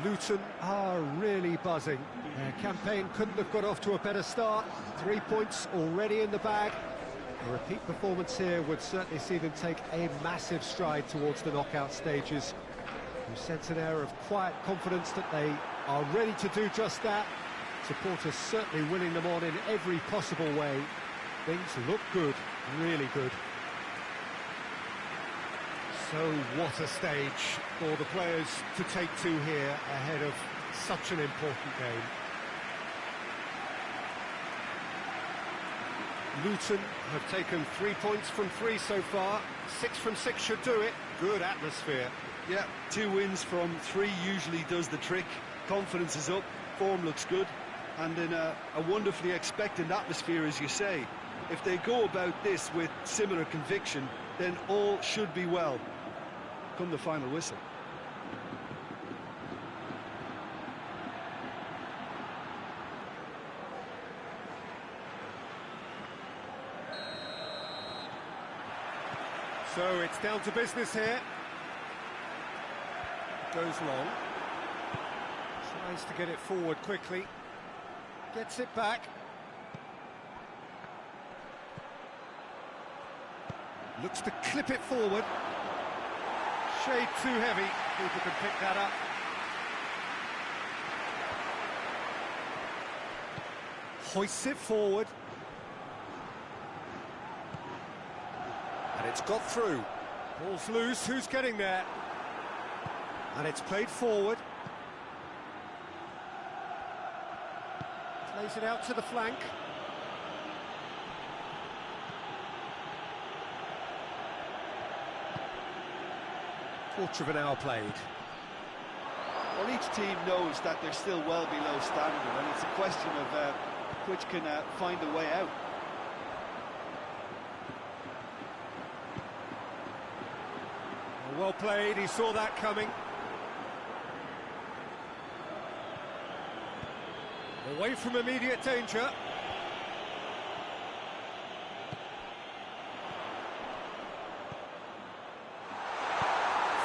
Luton are really buzzing. Their campaign couldn't have got off to a better start. 3 points already in the bag. A repeat performance here would certainly see them take a massive stride towards the knockout stages. You sense an air of quiet confidence that they are ready to do just that. Supporters certainly winning them on in every possible way. Things look good, really good. So what a stage for the players to take to here ahead of such an important game. Luton have taken 3 points from 3 so far. 6 from 6 should do it. Good atmosphere. Yeah, 2 wins from 3 usually does the trick. Confidence is up, form looks good, and in a wonderfully expectant atmosphere, as you say. If they go about this with similar conviction, then all should be well come the final whistle. So it's down to business here. Goes long. Tries to get it forward quickly. Gets it back. Looks to clip it forward. Shade too heavy. Keeper can pick that up. Hoists it forward. And it's got through. Ball's loose. Who's getting there? And it's played forward. Plays it out to the flank. Quarter of an hour played. Well, each team knows that they're still well below standard, and it's a question of which can find a way out. Well played, he saw that coming. Away from immediate danger.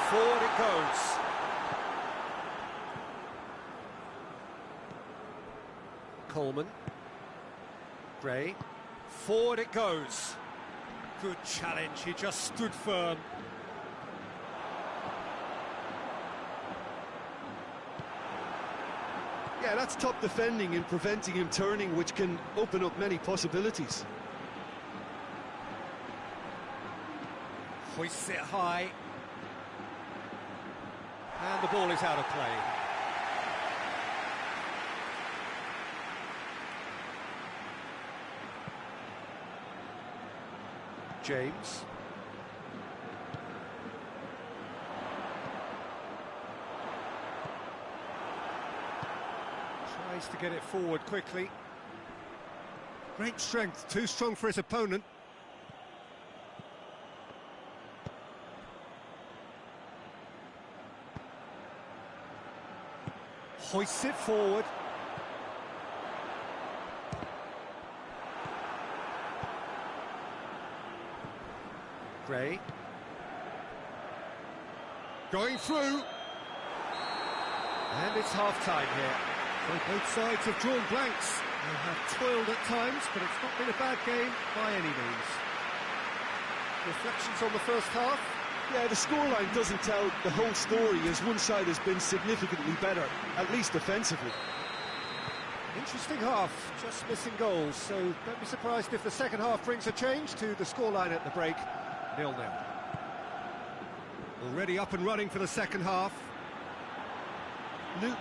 Forward it goes. Coleman. Gray. Forward it goes. Good challenge, he just stood firm. Yeah, that's top defending and preventing him turning, which can open up many possibilities. Hoists it high. And the ball is out of play. James. Tries to get it forward quickly. Great strength, too strong for his opponent. Hoists it forward. Gray. Going through. And it's half-time here. So both sides have drawn blanks. They have toiled at times, but it's not been a bad game by any means. Reflections on the first half? Yeah, the scoreline doesn't tell the whole story, as one side has been significantly better, at least defensively. Interesting half, just missing goals, so don't be surprised if the second half brings a change to the scoreline at the break. 0-0. Already up and running for the second half. Luton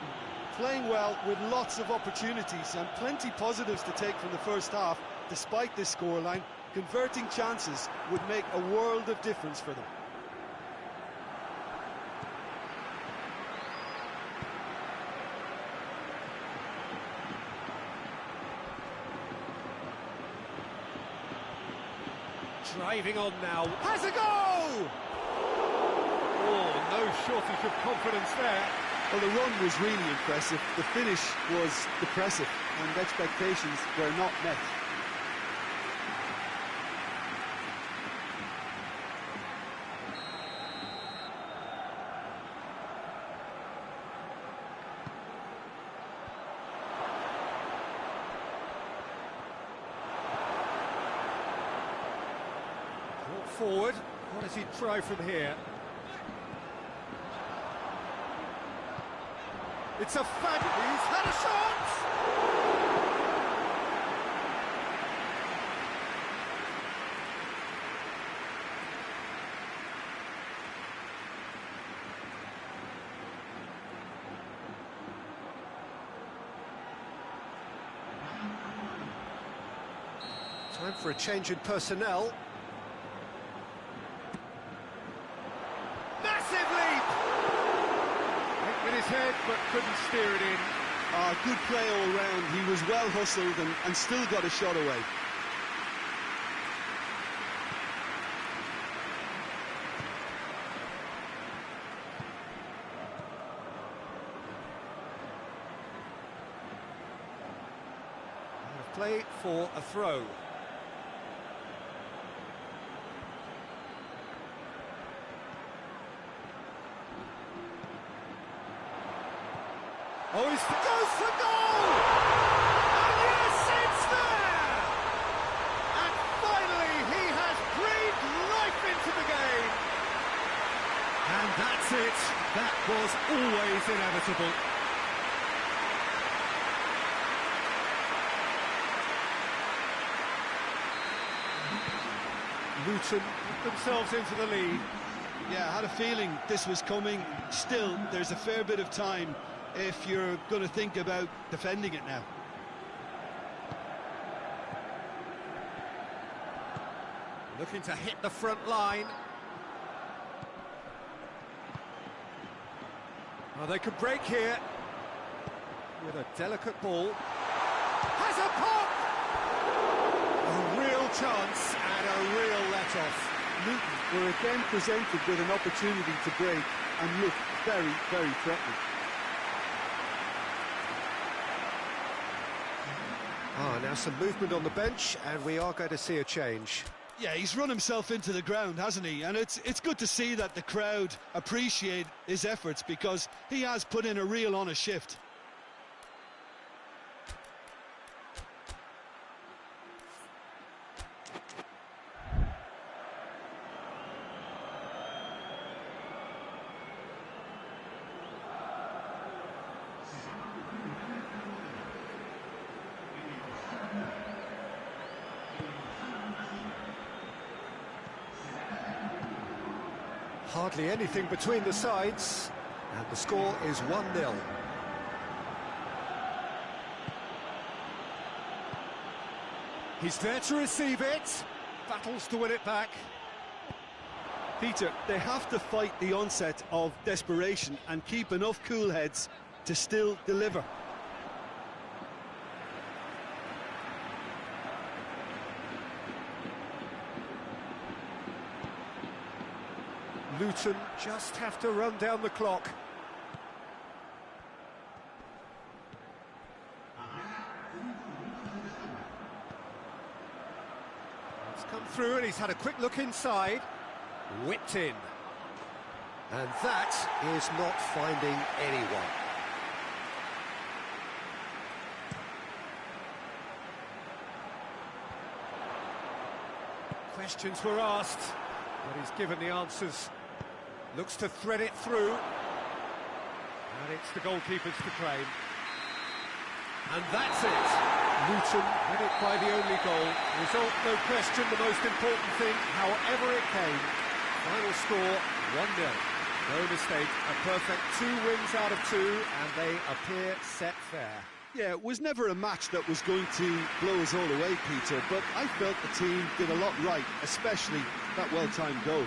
playing well with lots of opportunities and plenty positives to take from the first half, despite this scoreline. Converting chances would make a world of difference for them. Driving on now, has a goal! Oh, no shortage of confidence there. Well, the run was really impressive, the finish was depressive, and expectations were not met. forward. What does he try from here? It's a fabulous... He's had a shot! Time for a change in personnel. Massive leap! Hit with his head, but couldn't steer it in. Good play all round. He was well hustled and still got a shot away. Play for a throw. Oh, he goes for goal! And yes, it's there! And finally, he has breathed life into the game. And that's it. That was always inevitable. Luton put themselves into the lead. Yeah, I had a feeling this was coming. Still, there's a fair bit of time if you're going to think about defending it now. Looking to hit the front line. Oh, they could break here with a delicate ball. Has a pop! A real chance and a real let-off. Luton were again presented with an opportunity to break and look very, very threatening. Now some movement on the bench, and we are going to see a change. Yeah, he's run himself into the ground, hasn't he? And it's good to see that the crowd appreciate his efforts, because he has put in a real honest shift. Hardly anything between the sides, and the score is 1-0. He's there to receive it, battles to win it back. Peter, they have to fight the onset of desperation and keep enough cool heads to still deliver. Luton just have to run down the clock. It's come through and he's had a quick look inside. Whipped in. And that is not finding anyone. Questions were asked, but he's given the answers. Looks to thread it through. And it's the goalkeepers to claim. And that's it. Luton win it by the only goal. Result, no question, the most important thing, however it came. Final score, 1-0. No mistake, a perfect 2 wins out of 2, and they appear set fair. Yeah, it was never a match that was going to blow us all away, Peter, but I felt the team did a lot right, especially that well-timed goal.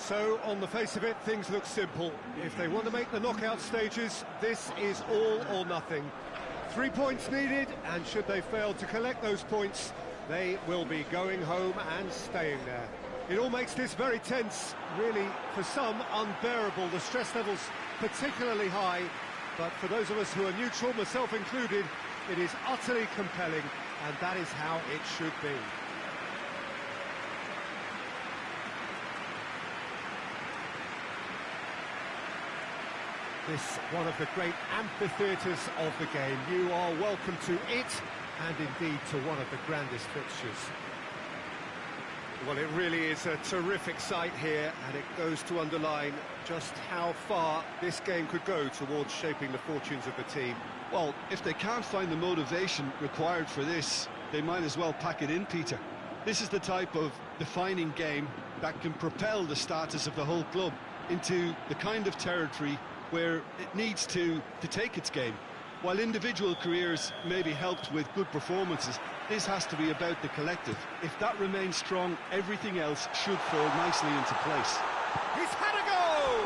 So, on the face of it, things look simple. If they want to make the knockout stages, this is all or nothing. 3 points needed, and should they fail to collect those points, they will be going home and staying there. It all makes this very tense, really, for some, unbearable. The stress level's particularly high, but for those of us who are neutral, myself included, it is utterly compelling, and that is how it should be. This one of the great amphitheatres of the game. You are welcome to it, and indeed to one of the grandest fixtures. Well, it really is a terrific sight here, and it goes to underline just how far this game could go towards shaping the fortunes of the team. Well, if they can't find the motivation required for this, they might as well pack it in, Peter. This is the type of defining game that can propel the status of the whole club into the kind of territory where it needs to take its game. While individual careers may be helped with good performances, this has to be about the collective. If that remains strong, everything else should fall nicely into place. He's had a go!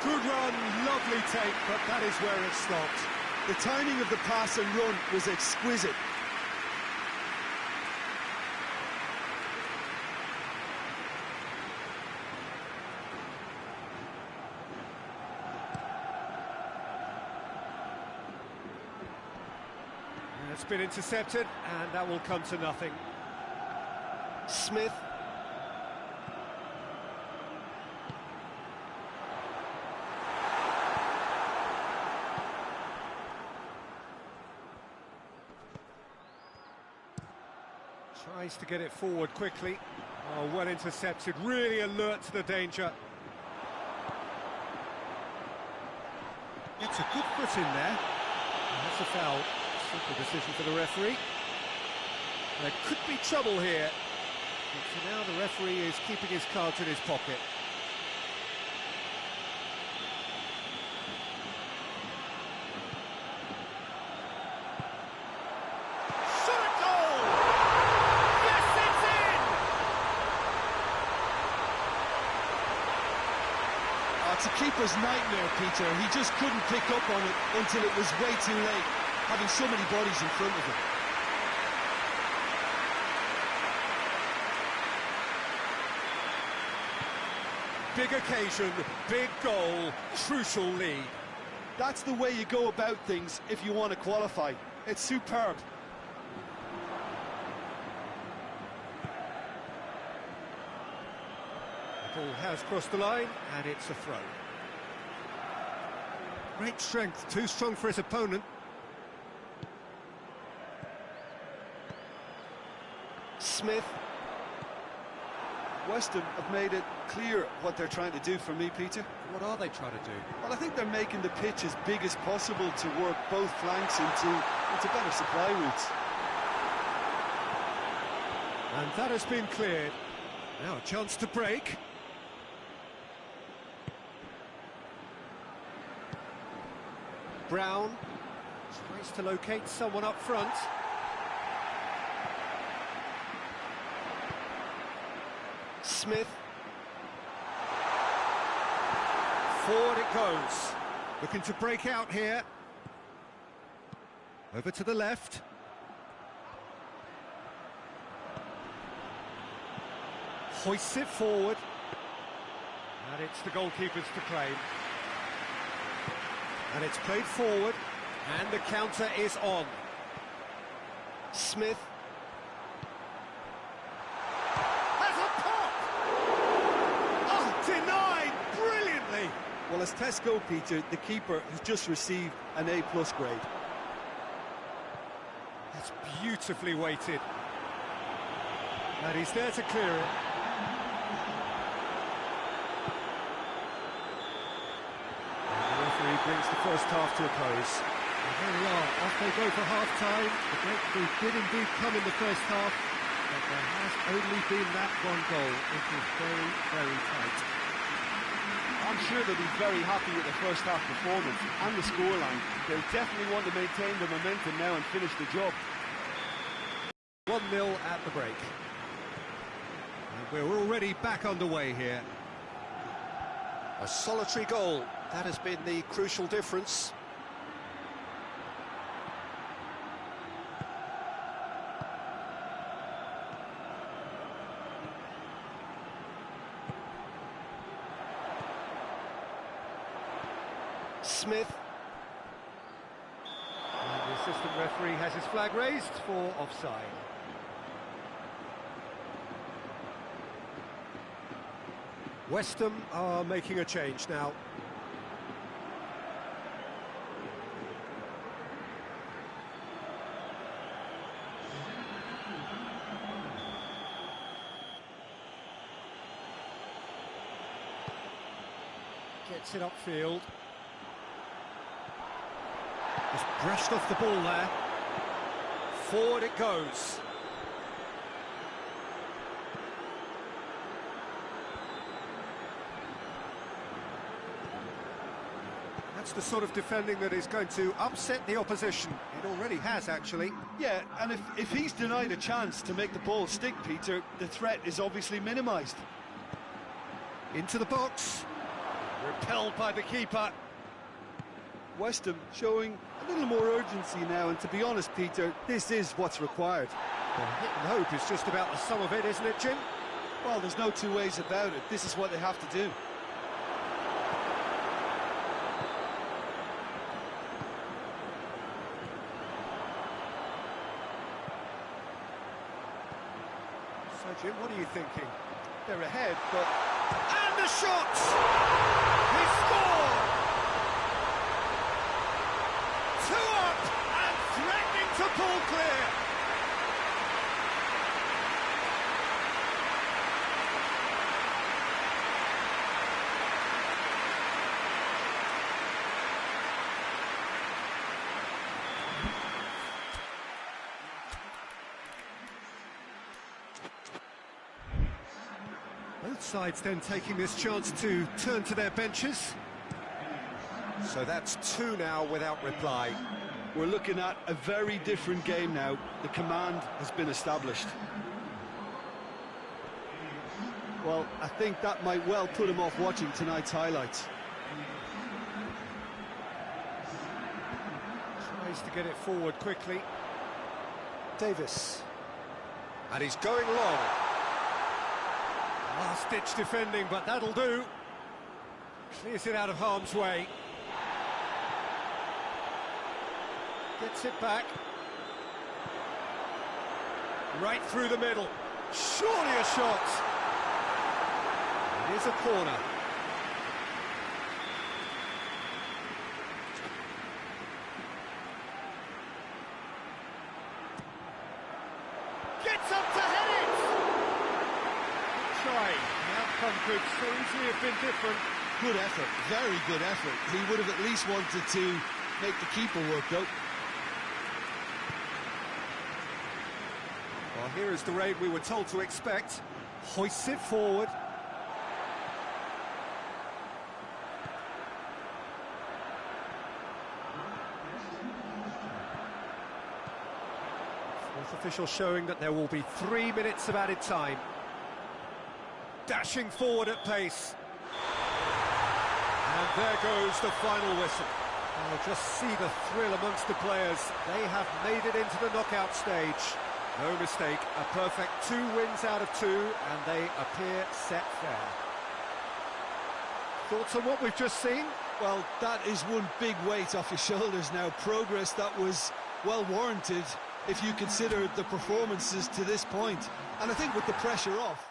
Good run, lovely take, but that is where it stopped. The timing of the pass and run was exquisite. It's been intercepted, and that will come to nothing. Smith. Tries to get it forward quickly. Oh, well intercepted, really alert to the danger. It's a good foot in there. That's a foul. Simple decision for the referee. There could be trouble here. But for now, the referee is keeping his cards in his pocket. Shot a goal! Yes, it's in! Oh, it's a keeper's nightmare, Peter. He just couldn't pick up on it until it was way too late, having so many bodies in front of him. Big occasion, big goal, crucial lead. That's the way you go about things if you want to qualify. It's superb. The ball has crossed the line, and it's a throw. Great strength, too strong for his opponent. Smith. West Ham have made it clear what they're trying to do for me, Peter. What are they trying to do? Well, I think they're making the pitch as big as possible to work both flanks into better supply routes. And that has been cleared. Now a chance to break. Brown tries to locate someone up front. Smith. Forward it goes. Looking to break out here. Over to the left. Hoists it forward. And it's the goalkeeper's to claim. And it's played forward. And the counter is on. Smith. Denied brilliantly. Well, as Tesco, Peter, the keeper has just received an A+ grade. That's beautifully weighted. And he's there to clear it. And the referee brings the first half to a close. And here we are, off they go for half-time. The breakthrough did indeed come in the first half, but there has only been that one goal. It was very, very tight. I'm sure they'll be very happy with the first half performance and the scoreline. They'll definitely want to maintain the momentum now and finish the job. 1-0 at the break. And We're already back underway here. A solitary goal. That has been the crucial difference. Smith. And the assistant referee has his flag raised for offside. West Ham are making a change now. Gets it upfield. Just brushed off the ball there. Forward it goes. That's the sort of defending that is going to upset the opposition. It already has, actually. Yeah, and if he's denied a chance to make the ball stick, Peter, the threat is obviously minimised. Into the box. Repelled by the keeper. West Ham showing a little more urgency now, and to be honest, Peter, this is what's required. Well, hit and hope is just about the sum of it, isn't it, Jim? Well, there's no two ways about it. This is what they have to do. So, Jim, what are you thinking? They're ahead, but... And the shot! He scored! 2 up and threatening to pull clear. Both sides then taking this chance to turn to their benches. So that's 2 now without reply. We're looking at a very different game now. The command has been established. Well, I think that might well put him off watching tonight's highlights. Tries to get it forward quickly. Davis. And he's going long. Last-ditch defending, but that'll do. Clears it out of harm's way. Gets it back. Right through the middle. Surely a shot. It is a corner. Gets up to head it! Try. The outcome could so easily have been different. Good effort, very good effort. He would have at least wanted to make the keeper work, though. Well, here is the raid we were told to expect. Hoists it forward. Fourth official showing that there will be 3 minutes of added time. Dashing forward at pace. And there goes the final whistle. Oh, just see the thrill amongst the players. They have made it into the knockout stage. No mistake, a perfect 2 wins out of 2, and they appear set fair. Thoughts on what we've just seen? Well, that is one big weight off your shoulders now. Progress that was well warranted if you consider the performances to this point. And I think with the pressure off,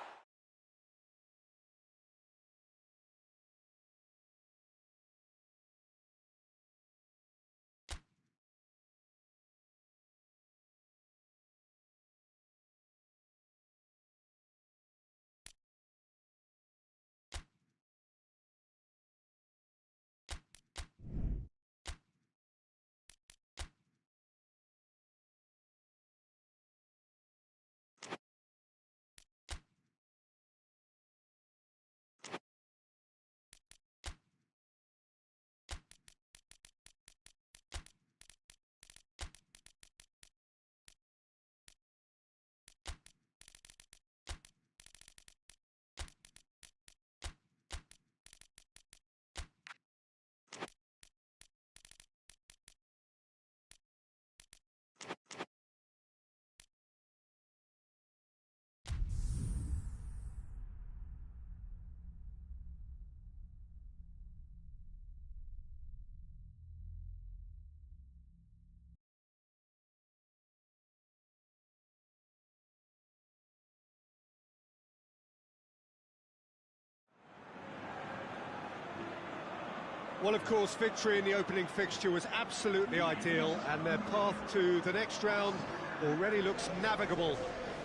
Well, of course, victory in the opening fixture was absolutely ideal, and their path to the next round already looks navigable.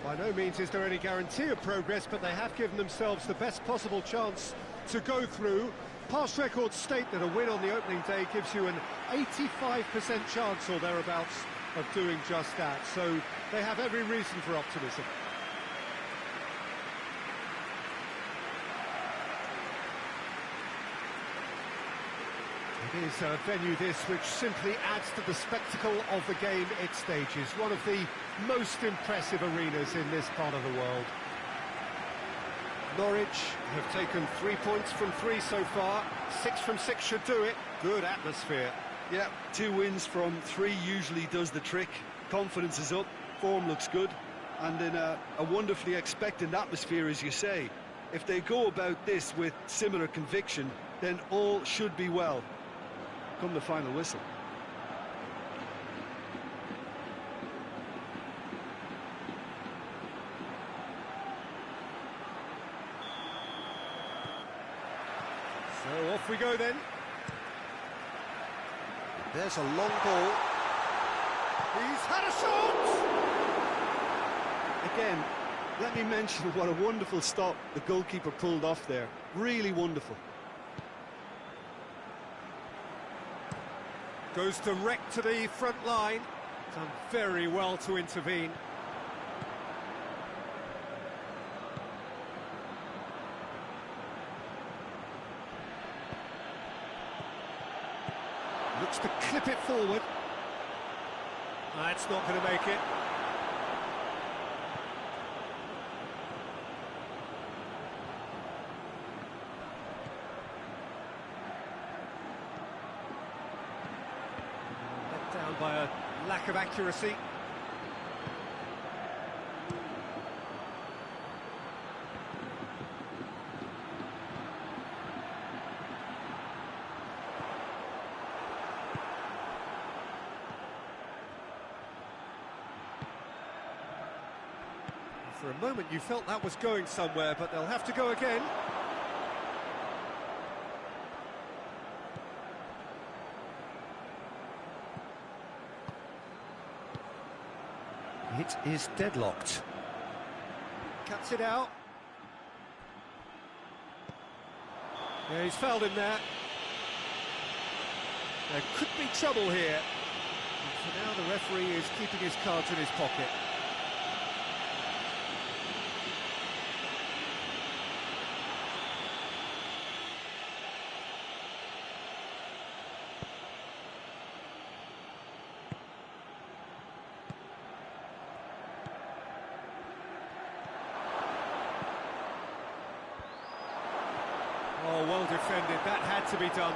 By no means is there any guarantee of progress, but they have given themselves the best possible chance to go through. Past records state that a win on the opening day gives you an 85% chance or thereabouts of doing just that, so they have every reason for optimism. It is a venue this which simply adds to the spectacle of the game it stages. One of the most impressive arenas in this part of the world. Norwich have taken 3 points from 3 so far. 6 from 6 should do it. Good atmosphere. Yeah, 2 wins from 3 usually does the trick. Confidence is up, form looks good, and in a wonderfully expectant atmosphere, as you say. If they go about this with similar conviction, then all should be well. Come the final whistle. So off we go then. There's a long ball. He's had a shot! Again, let me mention what a wonderful stop the goalkeeper pulled off there. Really wonderful. Goes direct to the front line. Done very well to intervene. Looks to clip it forward. That's not going to make it. Let down by a lack of accuracy. For a moment you felt that was going somewhere, but they'll have to go again. It is deadlocked. Cuts it out. Yeah, he's fouled him there. There could be trouble here. And for now the referee is keeping his cards in his pocket. Oh, well defended, that had to be done.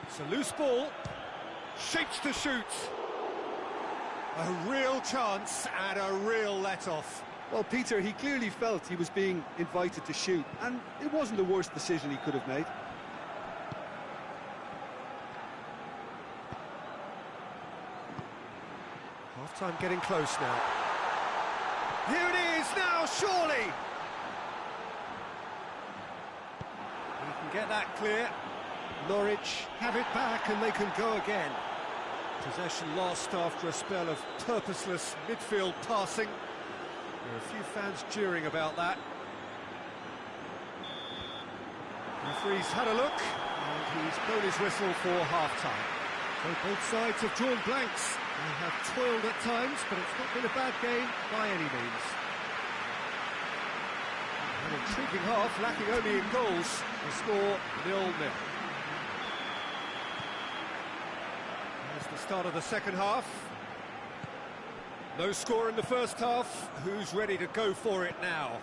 It's a loose ball, shapes to shoot. A real chance and a real let-off. Well, Peter, he clearly felt he was being invited to shoot, and it wasn't the worst decision he could have made. Half-time getting close now. Here it is now, surely! He can get that clear. Norwich have it back and they can go again. Possession lost after a spell of purposeless midfield passing. There are a few fans jeering about that. The referee's had a look and he's blown his whistle for half-time. So both sides have drawn blanks. They have toiled at times, but it's not been a bad game by any means. An intriguing half, lacking only in goals. The score 0-0. There's the start of the second half. No score in the first half. Who's ready to go for it now?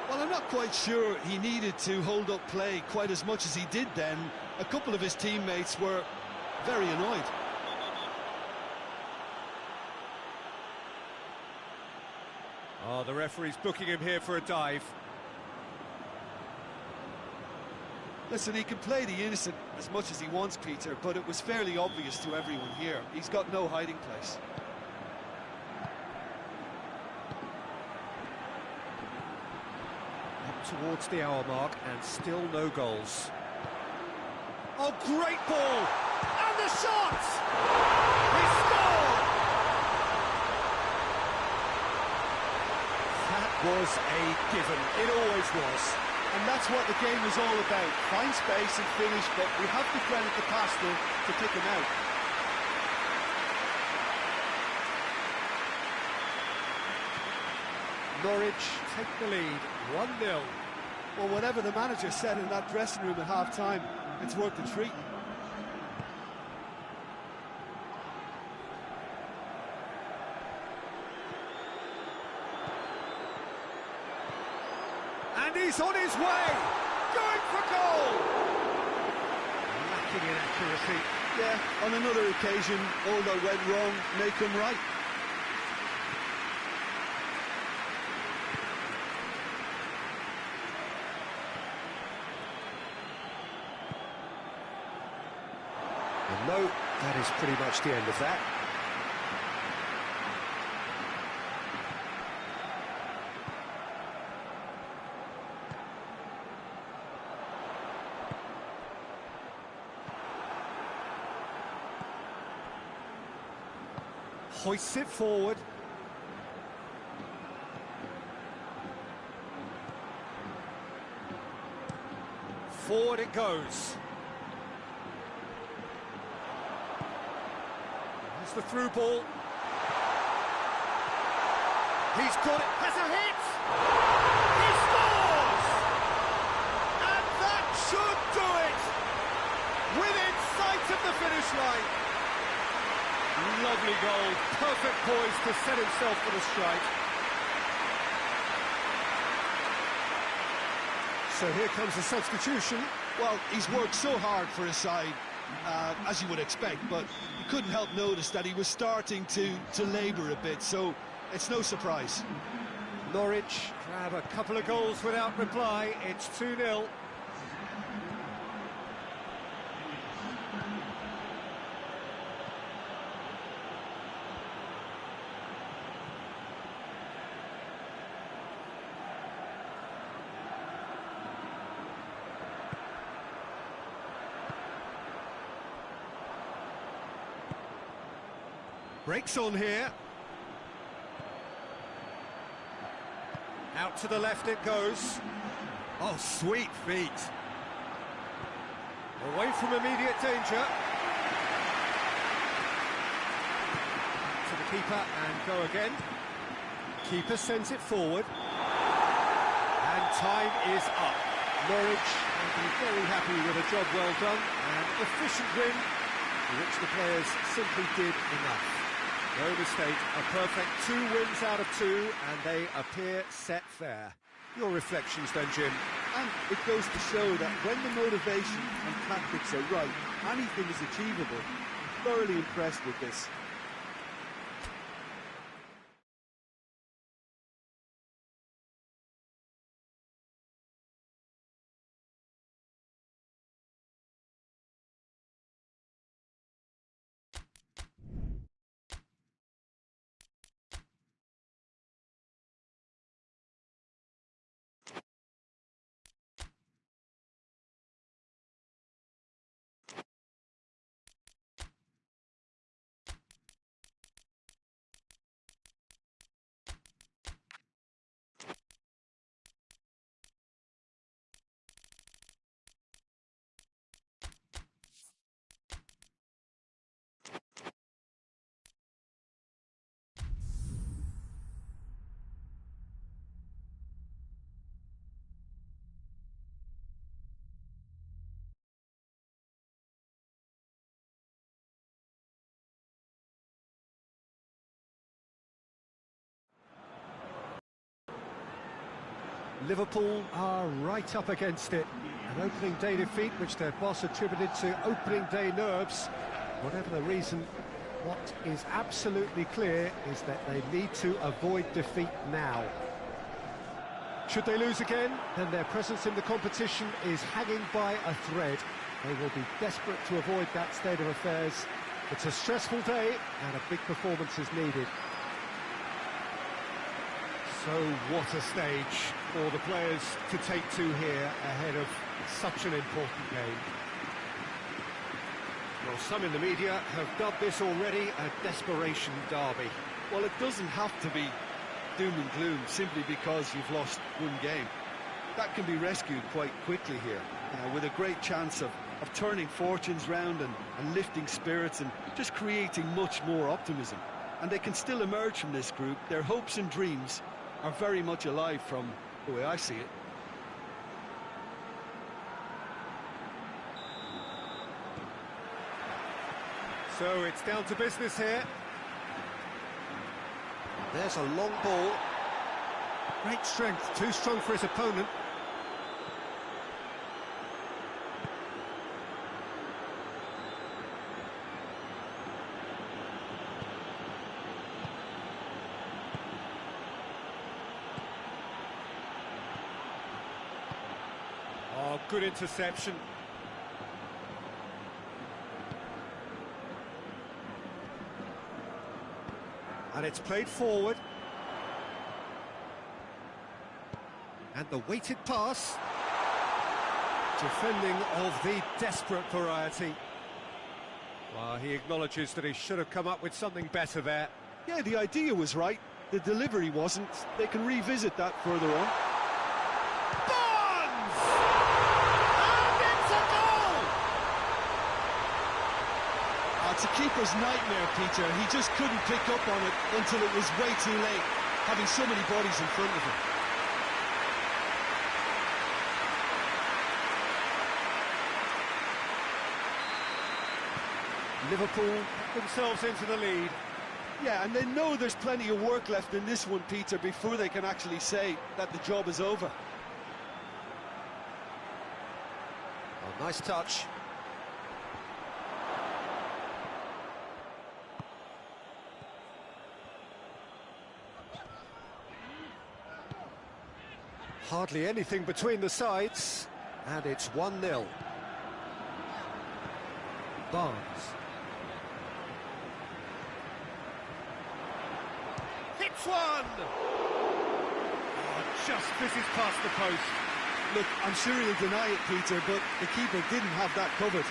Well, I'm not quite sure he needed to hold up play quite as much as he did then. A couple of his teammates were very annoyed. Oh, the referee's booking him here for a dive. Listen, he can play the innocent as much as he wants, Peter, but it was fairly obvious to everyone here. He's got no hiding place. Up towards the hour mark and still no goals. Oh, great ball! And the shot! He scored! That was a given. It always was. And that's what the game is all about. Find space and finish, but we have to credit the pastor to pick him out. Norwich take the lead, 1-0. Well, whatever the manager said in that dressing room at half-time, it's worth the treat. And he's on his way, going for goal! Lacking in accuracy. Yeah, on another occasion, all that went wrong may come right. And no, that is pretty much the end of that. Hoists it forward. Forward it goes. There's the through ball. He's got it. Has a hit. He scores! And that should do it. Within sight of the finish line. Lovely goal, perfect poise to set himself for the strike. So here comes the substitution. Well, he's worked so hard for his side, as you would expect, but you couldn't help notice that he was starting to labour a bit, so it's no surprise. Norwich grab a couple of goals without reply. It's 2-0. Breaks on here. Out to the left it goes. Oh, sweet feet. Away from immediate danger. To the keeper and go again. Keeper sends it forward. And time is up. Norwich will be very happy with a job well done. An efficient win, for which the players simply did enough. No mistake, a perfect 2 wins out of 2, and they appear set fair. Your reflections then, Jim? And it goes to show that when the motivation and tactics are right, anything is achievable. Thoroughly impressed with this. Liverpool are right up against it. An opening day defeat which their boss attributed to opening day nerves. Whatever the reason, What is absolutely clear is that they need to avoid defeat now. Should they lose again, then their presence in the competition is hanging by a thread. They will be desperate to avoid that state of affairs. It's a stressful day and a big performance is needed. So what a stage for the players to take to here ahead of such an important game. Well, some in the media have dubbed this already a desperation derby. Well, it doesn't have to be doom and gloom simply because you've lost one game. That can be rescued quite quickly here, with a great chance of turning fortunes round and lifting spirits and just creating much more optimism. And they can still emerge from this group. Their hopes and dreams are very much alive from the way I see it. So it's down to business here. There's a long ball. Great strength, too strong for his opponent. Oh, good interception. And it's played forward. And the weighted pass. Defending of the desperate variety. Well, he acknowledges that he should have come up with something better there. Yeah, the idea was right. The delivery wasn't. They can revisit that further on. Bonds! And it's a goal! It's a keeper's nightmare, Peter. He just couldn't pick up on it until it was way too late, having so many bodies in front of him. Liverpool put themselves into the lead. Yeah, and they know there's plenty of work left in this one, Peter, before they can actually say that the job is over. Oh, nice touch. Hardly anything between the sides, and it's 1-0. Barnes. Hits one! Oh, just misses past the post. Look, I'm sure he'll deny it, Peter, but the keeper didn't have that covered.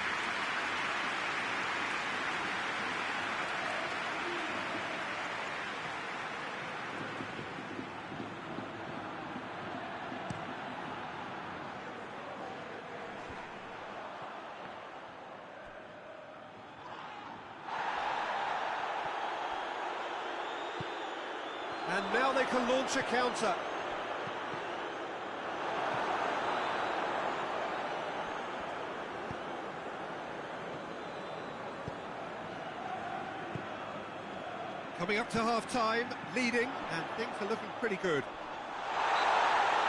And now they can launch a counter. Coming up to half-time, leading, and things are looking pretty good.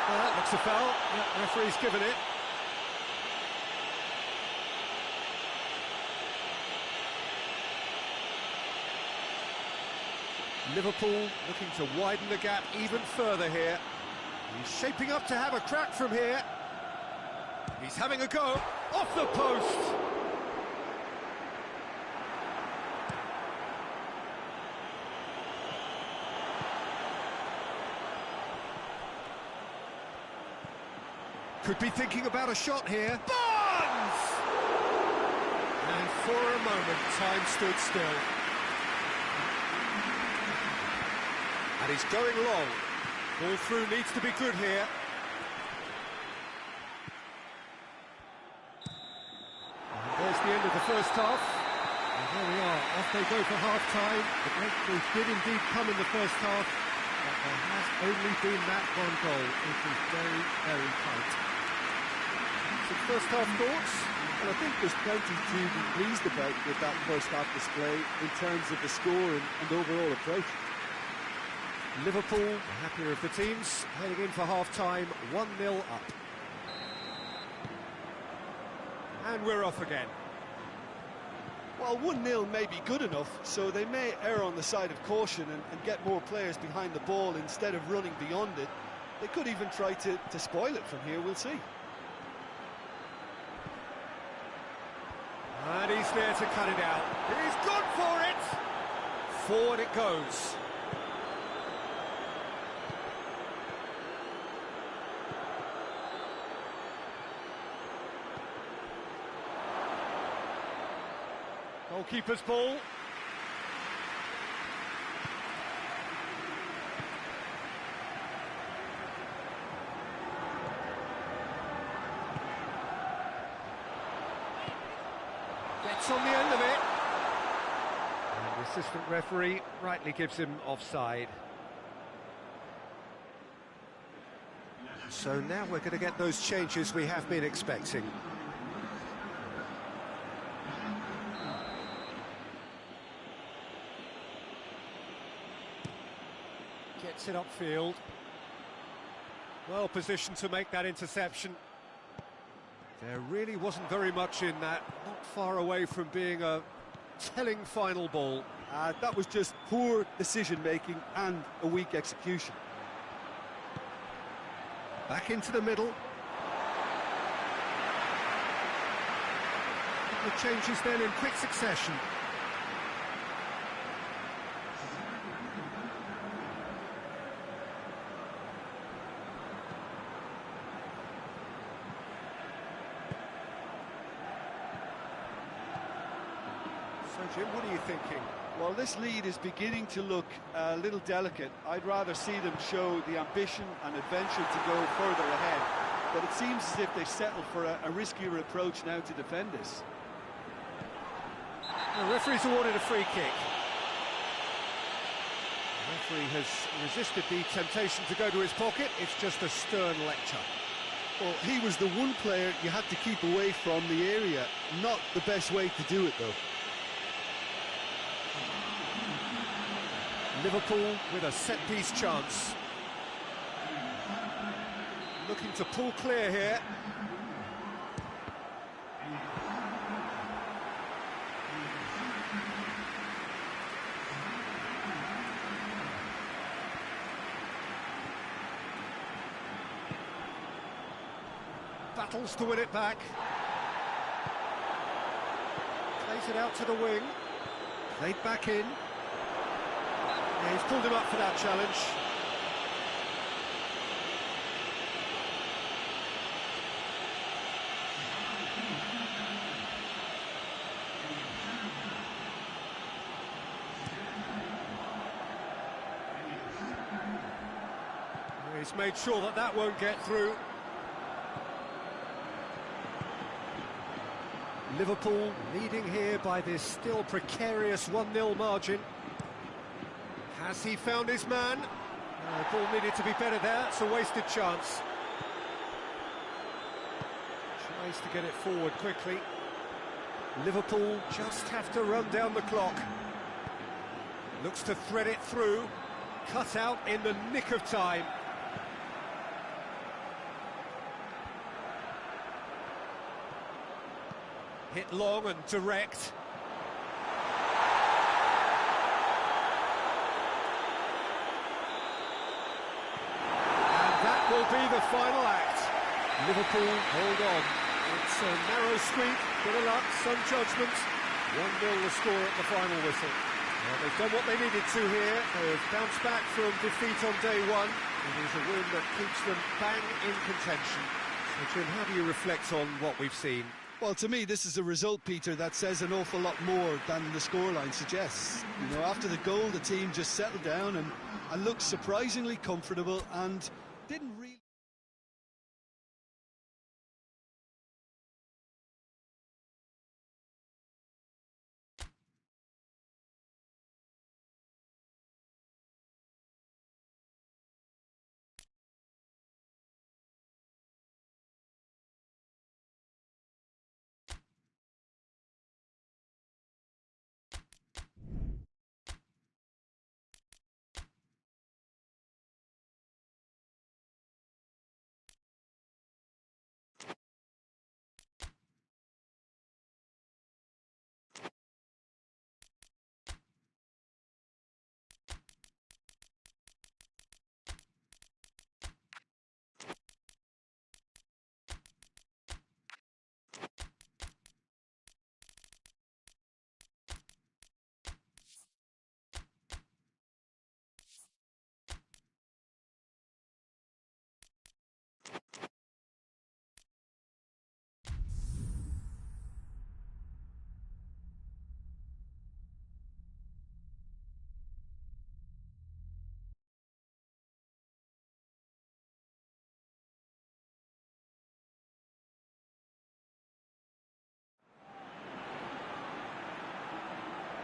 That looks a foul. The referee's given it. Liverpool looking to widen the gap even further here. He's shaping up to have a crack from here. He's having a go. Off the post! Could be thinking about a shot here. Bonds! And for a moment, time stood still. And he's going long. Ball through needs to be good here. And there's the end of the first half. And there we are, off they go for half-time. The breakthrough did indeed come in the first half, but there has only been that one goal. It was very, very tight. Some first half thoughts? And I think there's plenty to be pleased about with that first half display in terms of the score and overall approach. Liverpool, the happier of the teams, heading in for half-time, 1-0 up. And we're off again. Well, 1-0 may be good enough, so they may err on the side of caution and get more players behind the ball instead of running beyond it. They could even try to spoil it from here, we'll see. And he's there to cut it out. He's gone for it! Forward it goes. Goalkeeper's ball. Gets on the end of it. And the assistant referee rightly gives him offside. So now we're going to get those changes we have been expecting. Gets it upfield. Well positioned to make that interception. There really wasn't very much in that, not far away from being a telling final ball. That was just poor decision-making and a weak execution. Back into the middle. The changes then in quick succession. So, Jim, what are you thinking? Well, this lead is beginning to look a little delicate. I'd rather see them show the ambition and adventure to go further ahead. But it seems as if they've settled for a riskier approach now to defend this. The referee's awarded a free kick. The referee has resisted the temptation to go to his pocket. It's just a stern lecture. Well, he was the one player you had to keep away from the area. Not the best way to do it, though. Liverpool with a set-piece chance. Looking to pull clear here. Battles to win it back. Plays it out to the wing. Played back in. Yeah, he's pulled him up for that challenge. He's made sure that that won't get through. Liverpool leading here by this still precarious 1-0 margin. Has he found his man? The ball needed to be better there. It's a wasted chance. Tries to get it forward quickly. Liverpool just have to run down the clock. Looks to thread it through. Cut out in the nick of time. Hit long and direct. Will be the final act. Liverpool hold on. It's a narrow squeak, bit of luck, some judgment. 1-0 the score at the final whistle. Well, they've done what they needed to here. They've bounced back from defeat on day one. It is a win that keeps them bang in contention. So, Jim, how do you reflect on what we've seen? Well, to me, this is a result, Peter, that says an awful lot more than the scoreline suggests. You know, after the goal, the team just settled down and looked surprisingly comfortable and didn't really...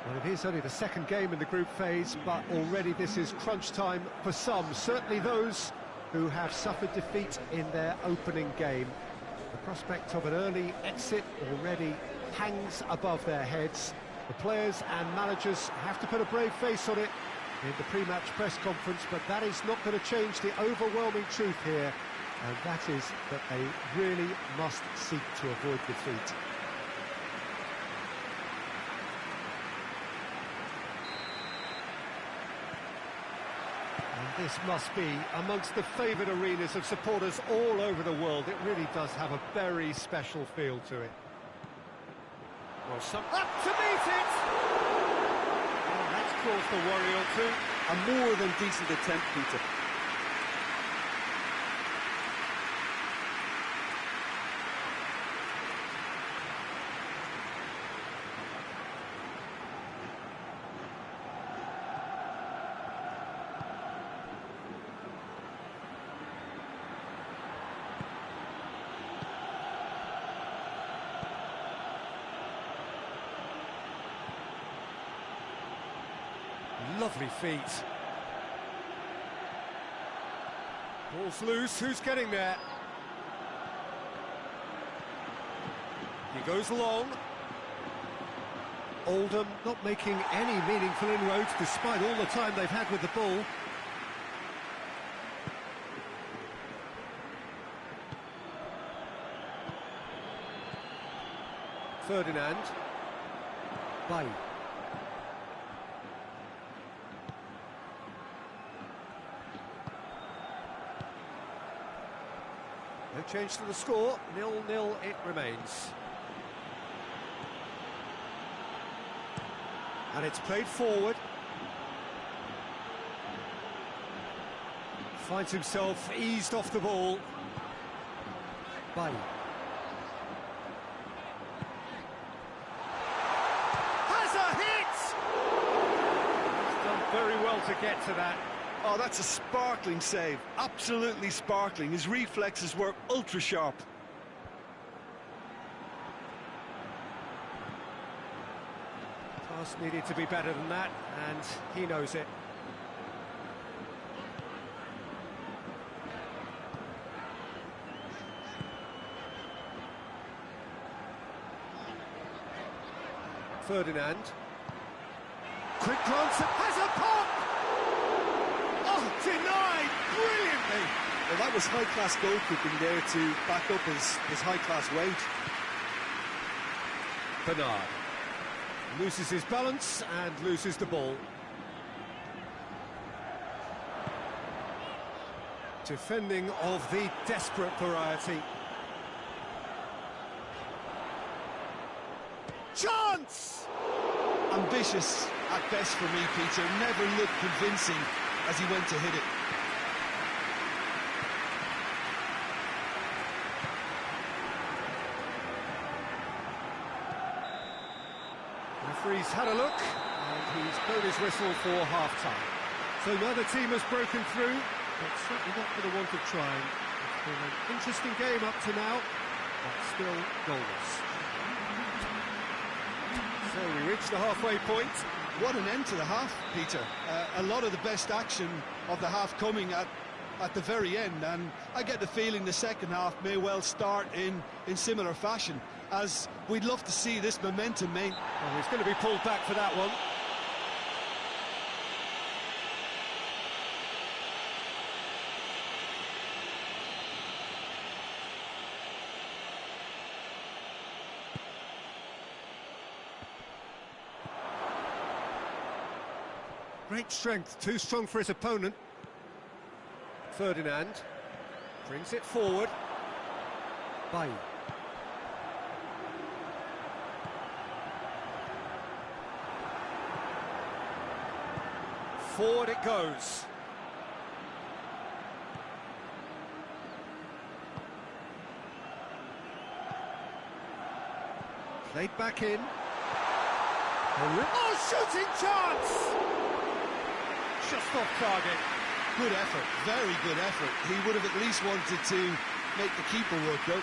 Well, it is only the second game in the group phase, but already this is crunch time for some, certainly those who have suffered defeat in their opening game. The prospect of an early exit already hangs above their heads. The players and managers have to put a brave face on it in the pre-match press conference, but that is not going to change the overwhelming truth here, and that is that they really must seek to avoid defeat. And this must be amongst the favoured arenas of supporters all over the world. It really does have a very special feel to it. Well, up to meet it! Well, that's caused a worry or two. A more than decent attempt, Peter. Lovely feet. Ball's loose, who's getting there? He goes long. Oldham not making any meaningful inroads despite all the time they've had with the ball. Ferdinand. Bay. No change to the score, 0-0 it remains. And it's played forward. Finds himself eased off the ball. Bay. Has a hit! He's done very well to get to that. Oh, that's a sparkling save. Absolutely sparkling. His reflexes were ultra sharp. Pass needed to be better than that, and he knows it. Ferdinand. Quick glance, has a pop! Oh, denied brilliantly! Well, that was high-class goalkeeping there to back up his high-class weight. Bernard loses his balance and loses the ball. Defending of the desperate variety. Chance! Ambitious at best for me, Peter. Never looked convincing as he went to hit it. Referee's had a look, and he's blown his whistle for half-time. So neither team has broken through, but certainly not for the want of trying. It's been an interesting game up to now, but still goalless. So we reach the halfway point. What an end to the half, Peter. A lot of the best action of the half coming at the very end, and I get the feeling the second half may well start in similar fashion, as we'd love to see this momentum maintained. Well, he's going to be pulled back for that one. Great strength, too strong for his opponent. Ferdinand brings it forward. Bay. Forward it goes. Played back in. Oh, shooting chance! Just off target. Good effort, very good effort. He would have at least wanted to make the keeper work, though.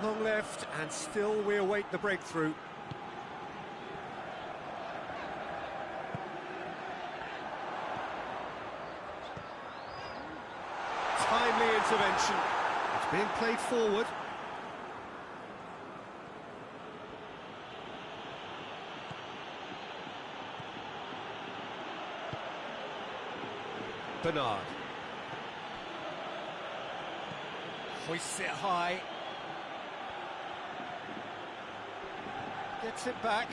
Not long left, and still we await the breakthrough. Timely intervention. It's being played forward. Bernard. Hoists it high. Gets it back.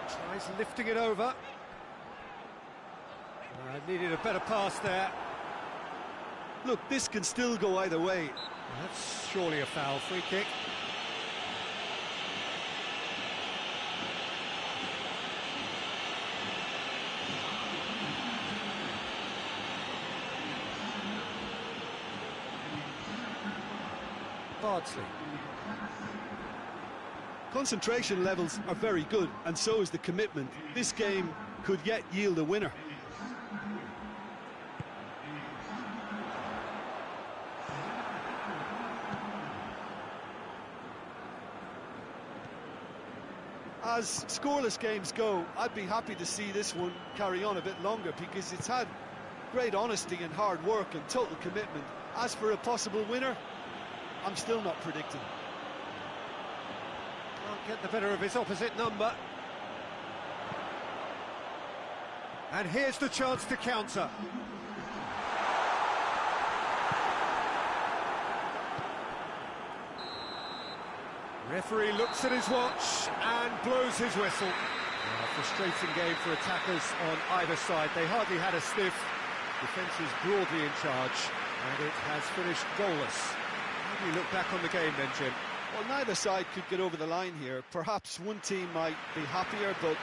Tries lifting it over. Needed a better pass there. Look, this can still go either way. That's surely a foul. Free kick. Bardsley. Concentration levels are very good, and so is the commitment. This game could yet yield a winner. As scoreless games go, I'd be happy to see this one carry on a bit longer because it's had great honesty and hard work and total commitment. As for a possible winner, I'm still not predicting. Can't get the better of his opposite number. And here's the chance to counter. Referee looks at his watch and blows his whistle. Frustrating game for attackers on either side. They hardly had a sniff. Defence is broadly in charge, and it has finished goalless. How do you look back on the game then, Jim? Well, neither side could get over the line here. Perhaps one team might be happier, but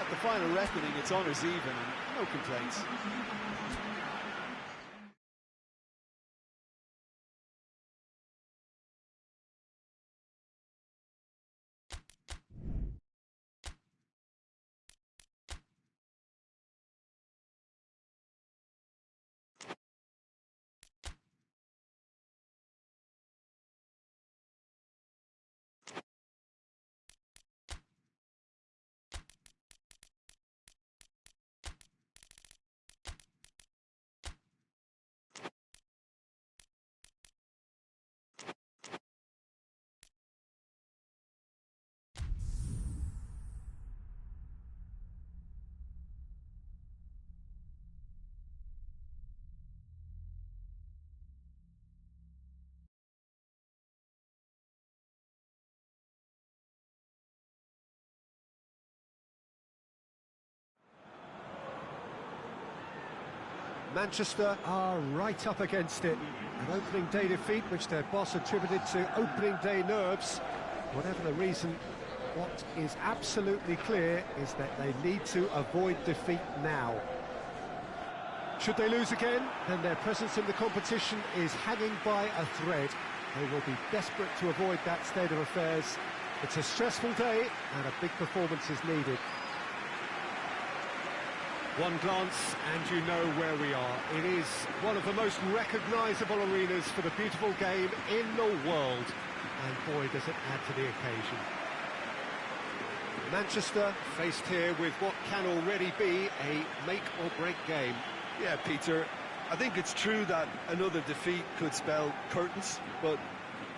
at the final reckoning, it's honours even and no complaints. Manchester are right up against it. An opening day defeat which their boss attributed to opening day nerves. Whatever the reason, what is absolutely clear is that they need to avoid defeat now. Should they lose again, then their presence in the competition is hanging by a thread. They will be desperate to avoid that state of affairs. It's a stressful day and a big performance is needed. One glance and you know where we are. It is one of the most recognisable arenas for the beautiful game in the world. And boy, does it add to the occasion. Manchester faced here with what can already be a make-or-break game. Yeah, Peter, I think it's true that another defeat could spell curtains, but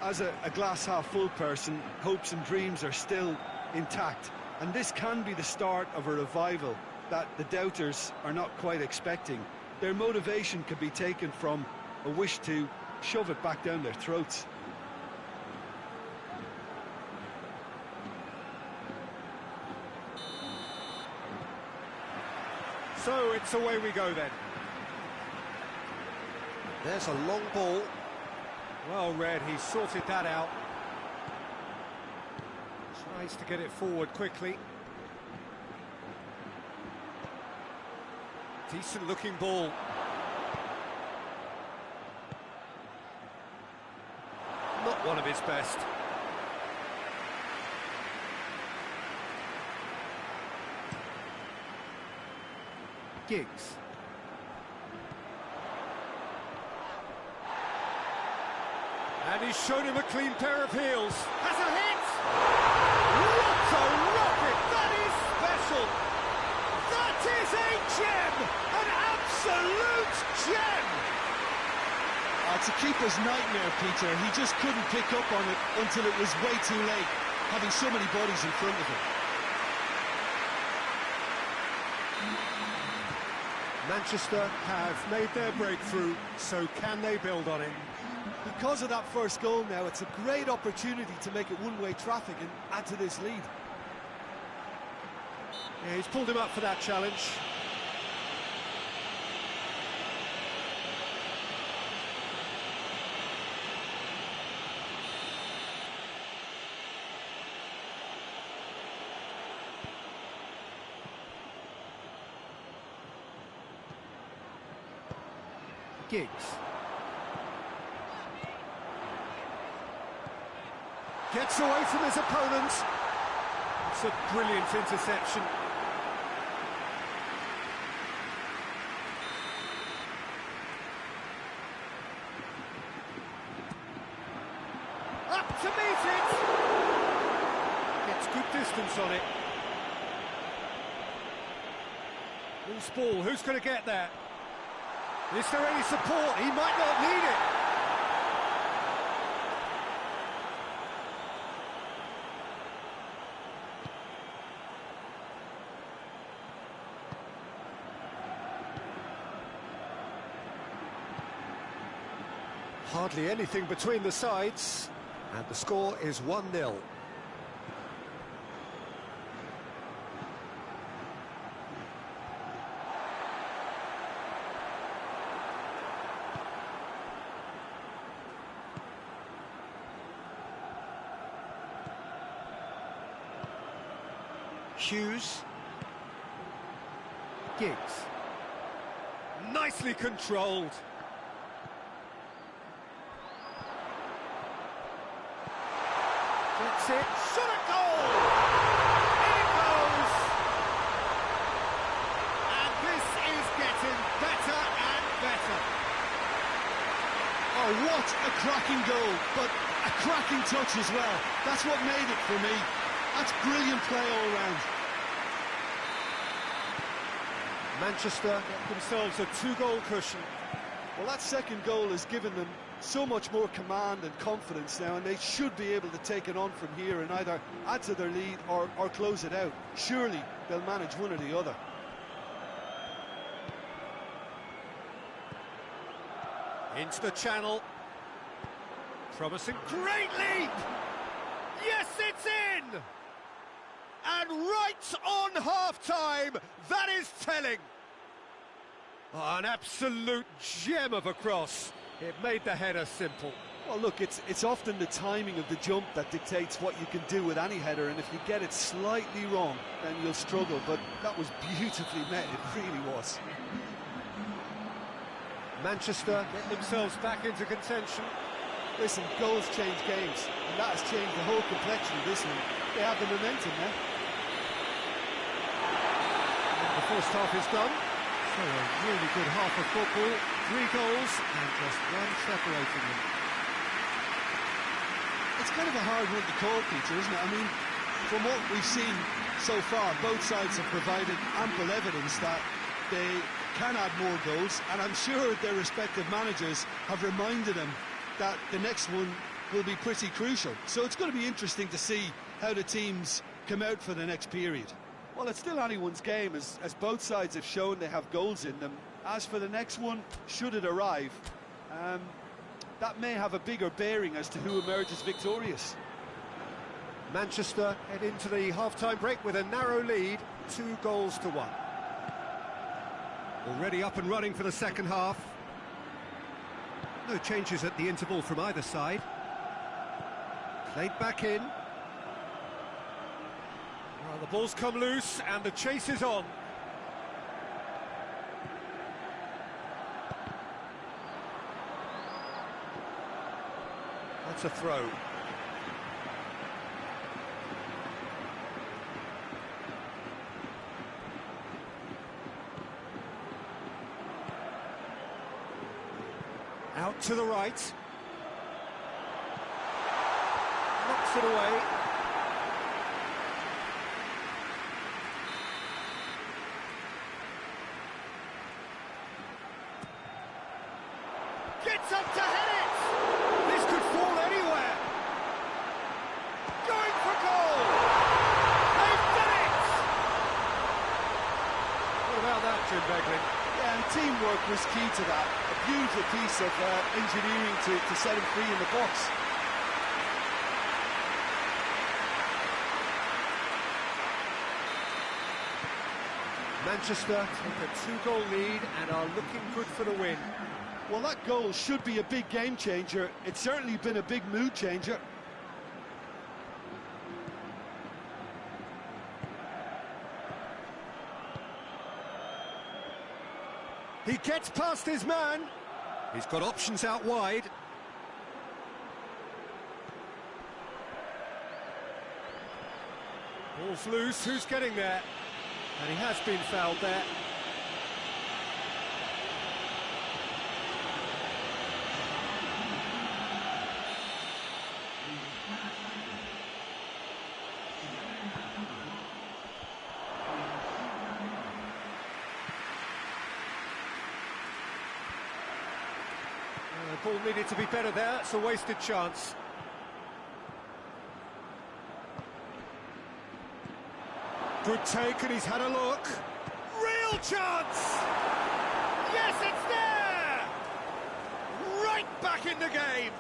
as a glass-half-full person, hopes and dreams are still intact. And this can be the start of a revival that the doubters are not quite expecting. Their motivation could be taken from a wish to shove it back down their throats. So it's away we go then. There's a long ball. Well read, he sorted that out. Tries to get it forward quickly. Decent looking ball. Not one of his best. Giggs. And he's shown him a clean pair of heels. Has a hit! What a rocket! That is special! That is a gem! An absolute gem! It's a keeper's nightmare, Peter. He just couldn't pick up on it until it was way too late, having so many bodies in front of him. Manchester have made their breakthrough, so can they build on it? Because of that first goal now, it's a great opportunity to make it one-way traffic and add to this lead. Yeah, he's pulled him up for that challenge. Giggs. Gets away from his opponent. It's a brilliant interception. Up to meet it. Gets good distance on it. Loose ball, who's going to get there? Is there any support? He might not need it. Hardly anything between the sides, and the score is 1-0. Hughes. Giggs. Nicely controlled. Gets it. Shot a goal! In it goes! And this is getting better and better. Oh, what a cracking goal, but a cracking touch as well. That's what made it for me. That's brilliant play all round. Manchester get themselves a 2-goal cushion. Well, that second goal has given them so much more command and confidence now, and they should be able to take it on from here and either add to their lead or close it out. Surely they'll manage one or the other. Into the channel. Promising. Great leap! Yes, it's in! And right on half-time, that is telling. Oh, an absolute gem of a cross. It made the header simple. Well, look, it's often the timing of the jump that dictates what you can do with any header, and if you get it slightly wrong, then you'll struggle, but that was beautifully met, it really was. Manchester get themselves back into contention. Listen, goals change games, and that has changed the whole complexion of this league. They have the momentum now. And the first half is done. So a really good half of football. 3 goals and just one separating them. It's kind of a hard one to call, Peter, isn't it? I mean, from what we've seen so far, both sides have provided ample evidence that they can add more goals, and I'm sure their respective managers have reminded them that the next one will be pretty crucial. So it's going to be interesting to see how the teams come out for the next period. Well, it's still anyone's game, as both sides have shown they have goals in them. As for the next one, should it arrive, that may have a bigger bearing as to who emerges victorious. Manchester head into the half-time break with a narrow lead, 2-1. Already up and running for the second half. No changes at the interval from either side. Played back in. Well, the ball's come loose and the chase is on. That's a throw. Out to the right. puts it away. Gets up to head it! This could fall anywhere. Going for goal! They've done it! What about that, Jim Beglin? Yeah, and teamwork was key to that. A beautiful piece of engineering to set him free in the box. Manchester take a 2-goal lead and are looking good for the win. Well, that goal should be a big game changer. It's certainly been a big mood changer. He gets past his man. He's got options out wide. Ball's loose, who's getting there? And he has been fouled there. The ball needed to be better there, it's a wasted chance. Good take, and he's had a look. Real chance! Yes, it's there! Right back in the game!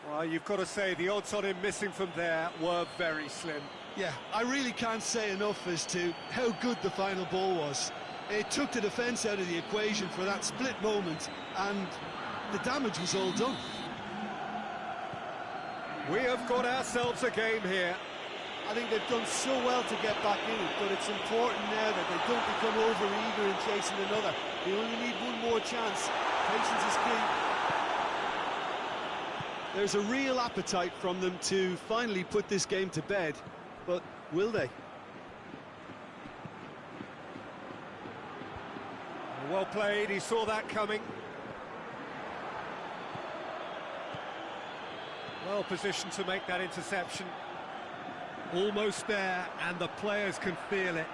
Well, you've got to say, the odds on him missing from there were very slim. Yeah, I really can't say enough as to how good the final ball was. It took the defence out of the equation for that split moment, and the damage was all done. We have got ourselves a game here. I think they've done so well to get back in it, but it's important now that they don't become over-eager in chasing another. They only need one more chance. Patience is key. There's a real appetite from them to finally put this game to bed, but will they? Well played, he saw that coming. Well positioned to make that interception. Almost there, and the players can feel it.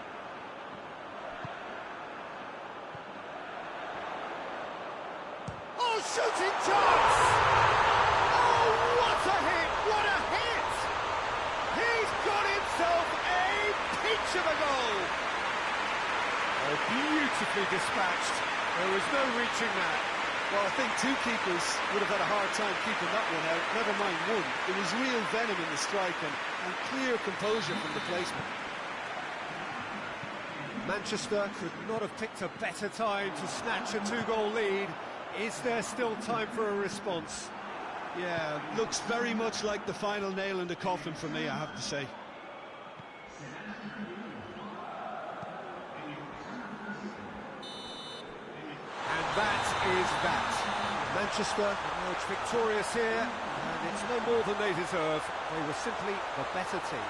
Oh, shooting chance! Oh, what a hit! What a hit! He's got himself a peach of a goal! Oh, beautifully dispatched. There was no reaching that. Well, I think two keepers would have had a hard time keeping that one out, never mind one. There was real venom in the strike and clear composure from the placement. Manchester could not have picked a better time to snatch a 2-goal lead. Is there still time for a response? Yeah, looks very much like the final nail in the coffin for me, I have to say. And that is that. Manchester emerged victorious here, and it's no more than they deserve. They were simply the better team.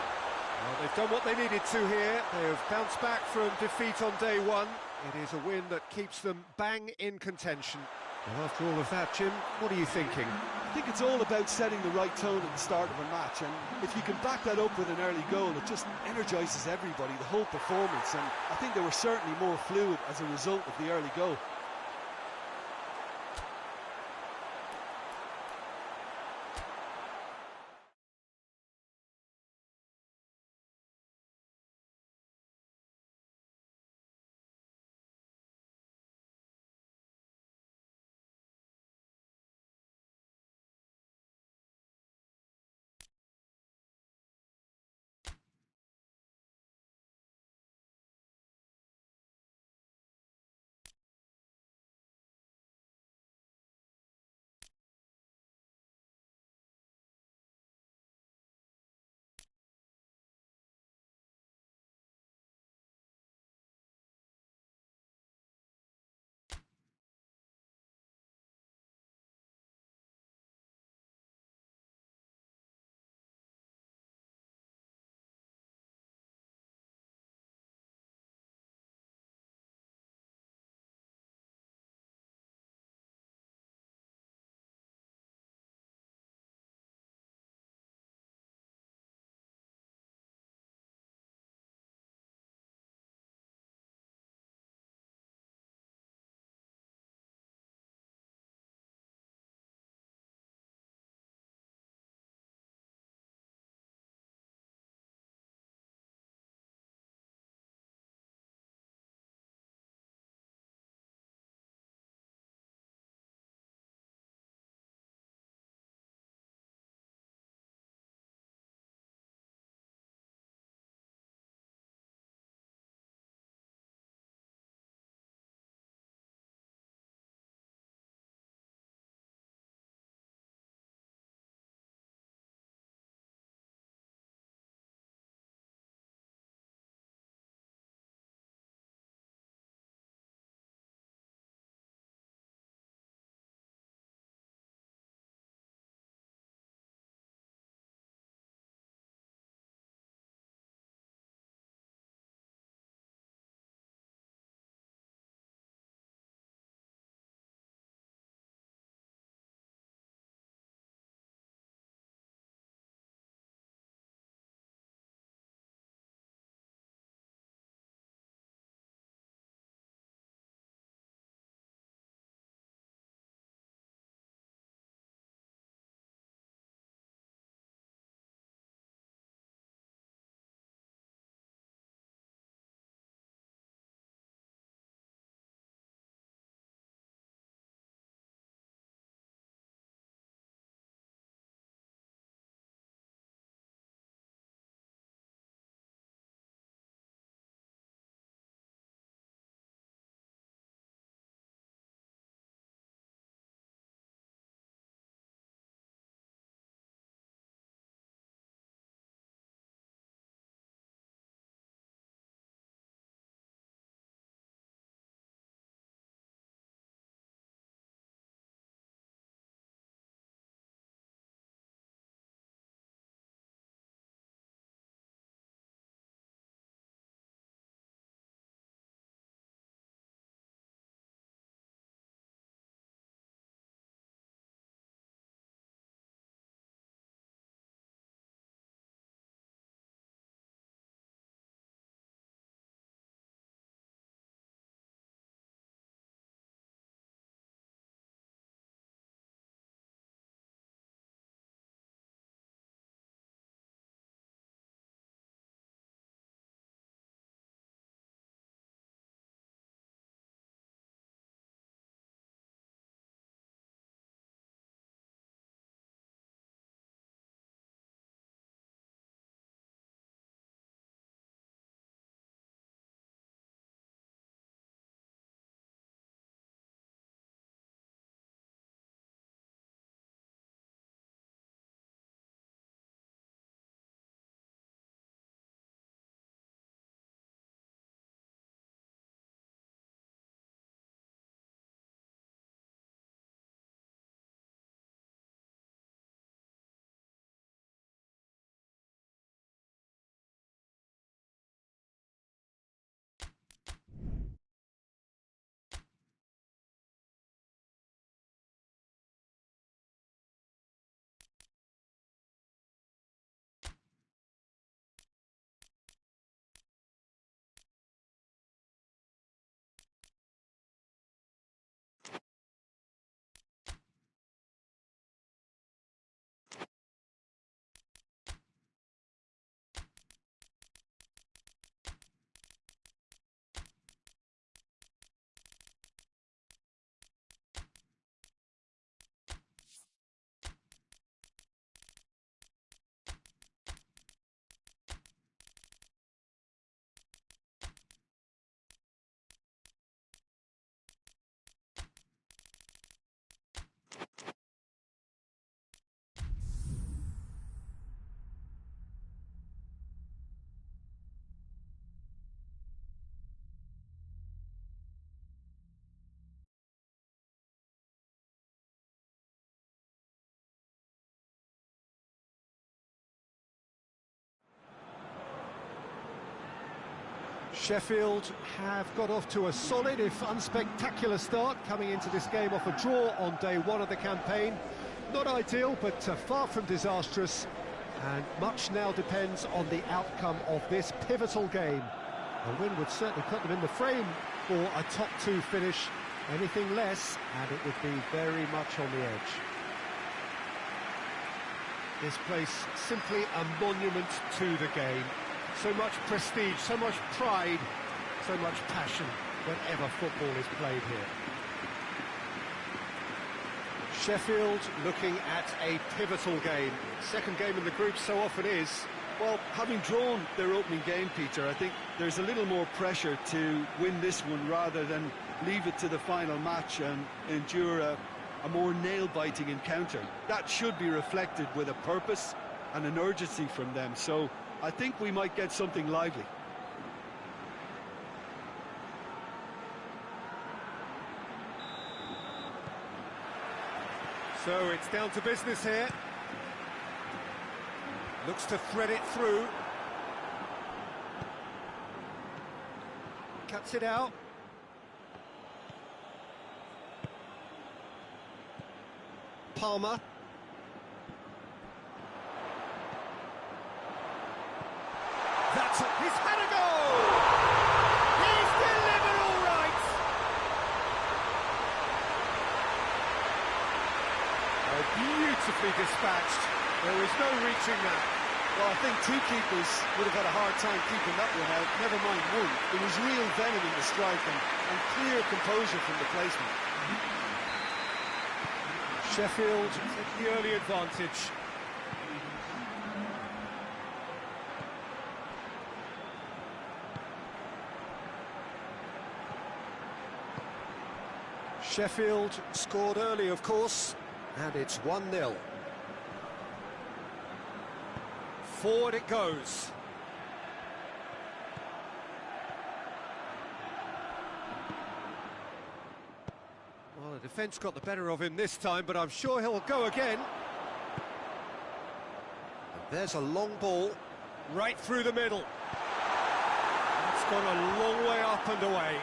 Well, they've done what they needed to here. They have bounced back from defeat on day one. It is a win that keeps them bang in contention. Well, after all of that, Jim, what are you thinking? I think it's all about setting the right tone at the start of a match, and if you can back that up with an early goal, it just energises everybody, the whole performance, and I think they were certainly more fluid as a result of the early goal. Sheffield have got off to a solid, if unspectacular start, coming into this game off a draw on day one of the campaign. Not ideal, but far from disastrous, and much now depends on the outcome of this pivotal game. A win would certainly put them in the frame for a top two finish. Anything less, and it would be very much on the edge. This place simply a monument to the game. So much prestige, so much pride, so much passion whenever football is played here. Sheffield looking at a pivotal game. Second game in the group so often is. Well, having drawn their opening game, Peter, I think there's a little more pressure to win this one rather than leave it to the final match and endure a more nail-biting encounter. That should be reflected with a purpose and an urgency from them. So I think we might get something lively. So it's down to business here. Looks to thread it through. Cuts it out. Palmer. That's it. He's had a goal! He's delivered all right! Beautifully dispatched. There is no reaching that. Well, I think two keepers would have had a hard time keeping that one out, never mind one. There was real venom in the strike and clear composure from the placement. Sheffield take the early advantage. Sheffield scored early, of course, and it's 1-0. Forward it goes. Well, the defence got the better of him this time, but I'm sure he'll go again. And there's a long ball right through the middle. It's gone a long way up and away.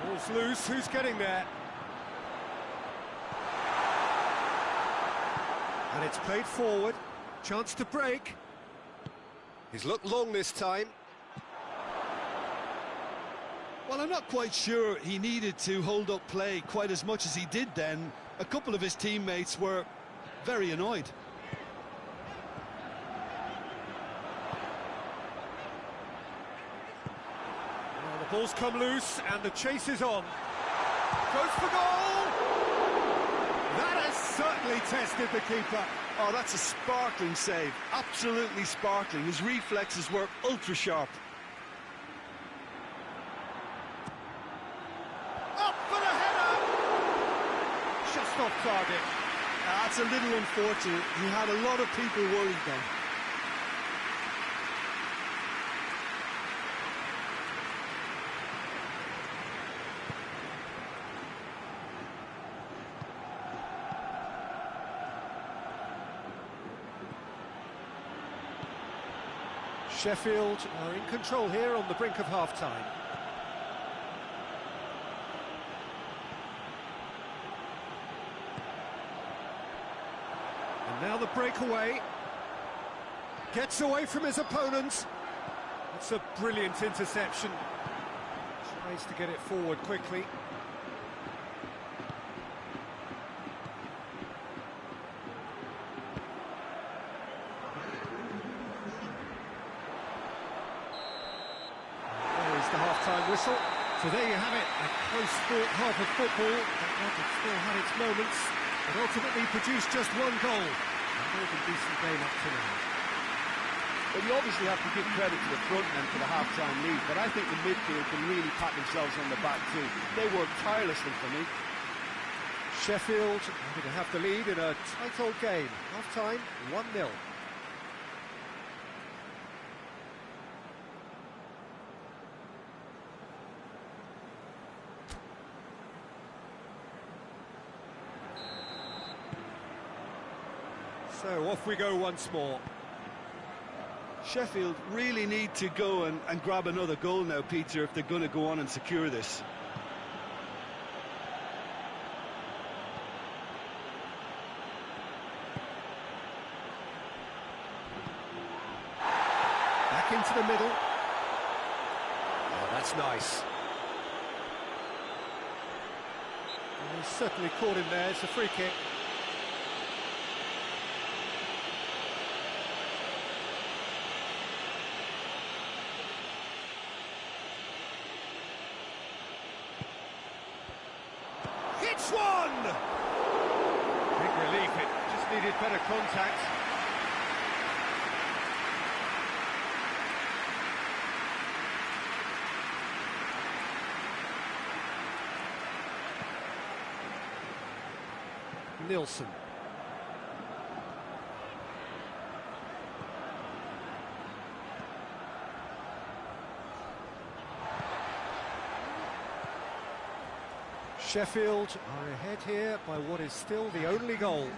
Ball's loose, who's getting there? And it's played forward, chance to break. He's looked long this time. Well, I'm not quite sure he needed to hold up play quite as much as he did then. A couple of his teammates were very annoyed. The ball's come loose and the chase is on. Goes for goal! That has certainly tested the keeper. Oh, that's a sparkling save. Absolutely sparkling. His reflexes were ultra-sharp. Up for the header! Just off target. That's a little unfortunate. He had a lot of people worried then. Sheffield are in control here on the brink of half-time. And now the breakaway. Gets away from his opponent. It's a brilliant interception. Tries to get it forward quickly. Half-time whistle. So there you have it, a close-fought half of football that still had its moments, but ultimately produced just one goal. A more than decent game up to now. Well, you obviously have to give credit to the front men for the half-time lead, but I think the midfield can really pat themselves on the back too. They worked tirelessly for me. Sheffield going to have the lead in a tight old game. Half-time, 1-0. So off we go once more. Sheffield really need to go and grab another goal now, Peter, if they're going to go on and secure this. Back into the middle. Oh, that's nice. Well, he's certainly caught him there. It's a free kick. Hits one! Big relief, it just needed better contact. Nilsson. Sheffield are ahead here by what is still the only goal.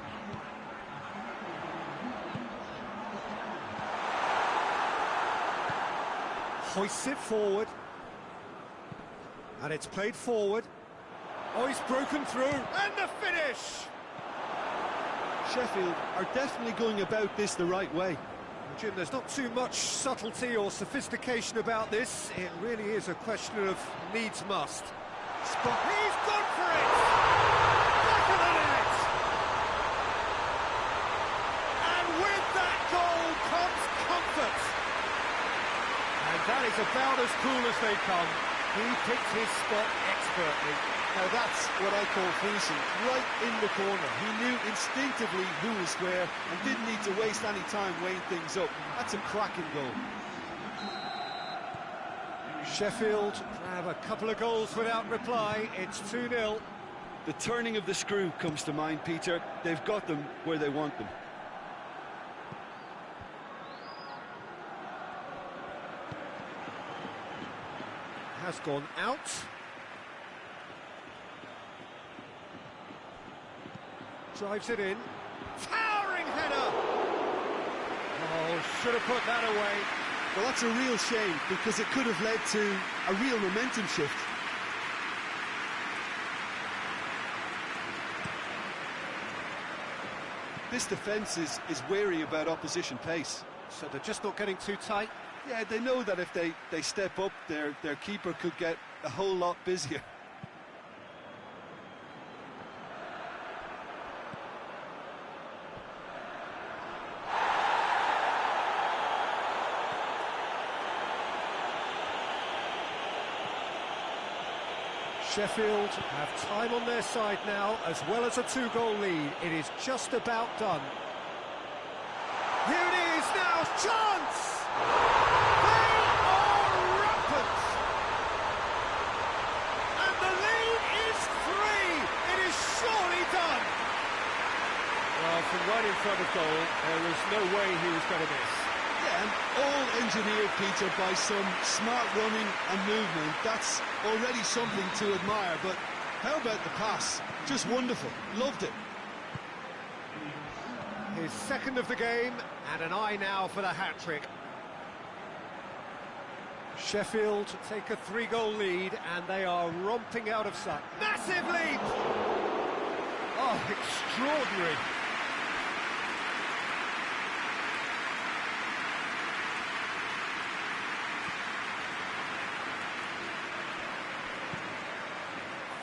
Hoists it forward. And it's played forward. Oh, he's broken through. And the finish! Sheffield are definitely going about this the right way. Jim, there's not too much subtlety or sophistication about this. It really is a question of needs must. Spot. He's gone for it! Back of the net! And with that goal comes comfort. And that is about as cool as they come. He picked his spot expertly. Now that's what I call finishing, right in the corner. He knew instinctively who was where and didn't need to waste any time weighing things up. That's a cracking goal. Sheffield grab a couple of goals without reply. It's 2-0. The turning of the screw comes to mind, Peter. They've got them where they want them. Has gone out. Drives it in. Towering header! Oh, should have put that away. Well, that's a real shame, because it could have led to a real momentum shift. This defence is wary about opposition pace. So they're just not getting too tight. Yeah, they know that if they step up, their keeper could get a whole lot busier. Sheffield have time on their side now, as well as a 2-goal lead. It is just about done. Here it is now, chance! They are rampant! And the lead is 3! It is surely done! Well, from right in front of goal, there was no way he was going to miss. Yeah, and all engineered, Peter, by some smart running and movement. That's already something to admire, but how about the pass? Just wonderful. Loved it. His second of the game, and an eye now for the hat-trick. Sheffield take a 3-goal lead, and they are romping out of sight. Massive leap! Oh, extraordinary.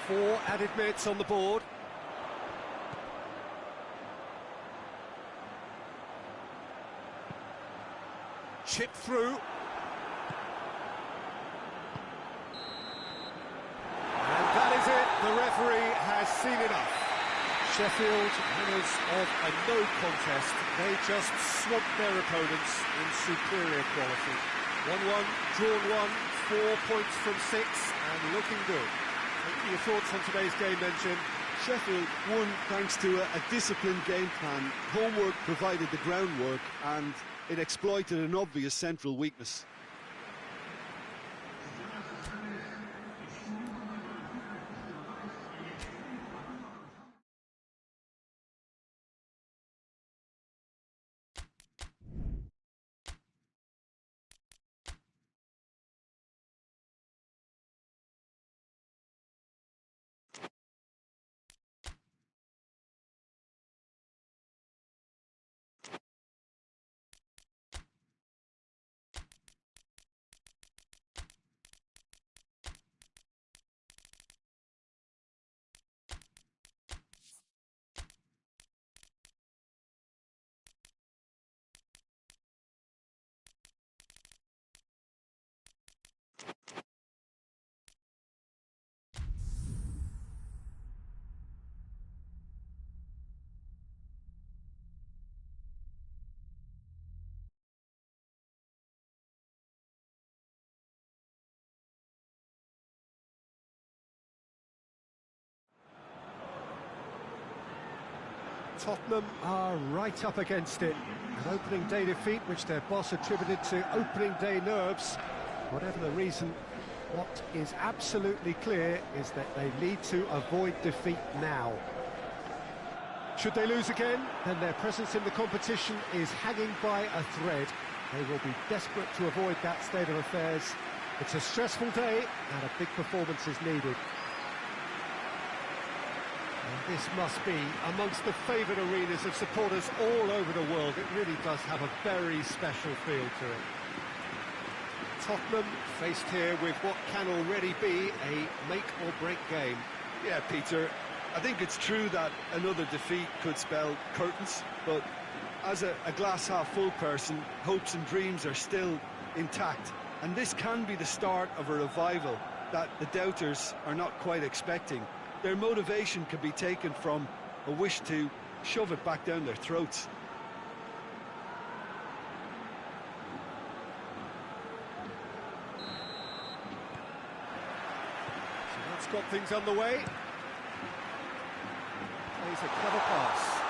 Four added minutes on the board. Chip through. And that is it. The referee has seen enough. Sheffield, winners of a no contest. They just swamped their opponents in superior quality. 1-1, drawn 1, 4 points from 6, and looking good. Your thoughts on today's game then, Jim? Sheffield won thanks to a disciplined game plan. Homework provided the groundwork, and it exploited an obvious central weakness. Tottenham are right up against it. An opening day defeat which their boss attributed to opening day nerves. Whatever the reason, what is absolutely clear is that they need to avoid defeat now. Should they lose again, then their presence in the competition is hanging by a thread. They will be desperate to avoid that state of affairs. It's a stressful day and a big performance is needed. And this must be amongst the favoured arenas of supporters all over the world. It really does have a very special feel to it. Tottenham faced here with what can already be a make-or-break game. Yeah, Peter, I think it's true that another defeat could spell curtains, but as a glass-half-full person, hopes and dreams are still intact. And this can be the start of a revival that the doubters are not quite expecting. Their motivation can be taken from a wish to shove it back down their throats. So that's got things underway. Plays a clever pass.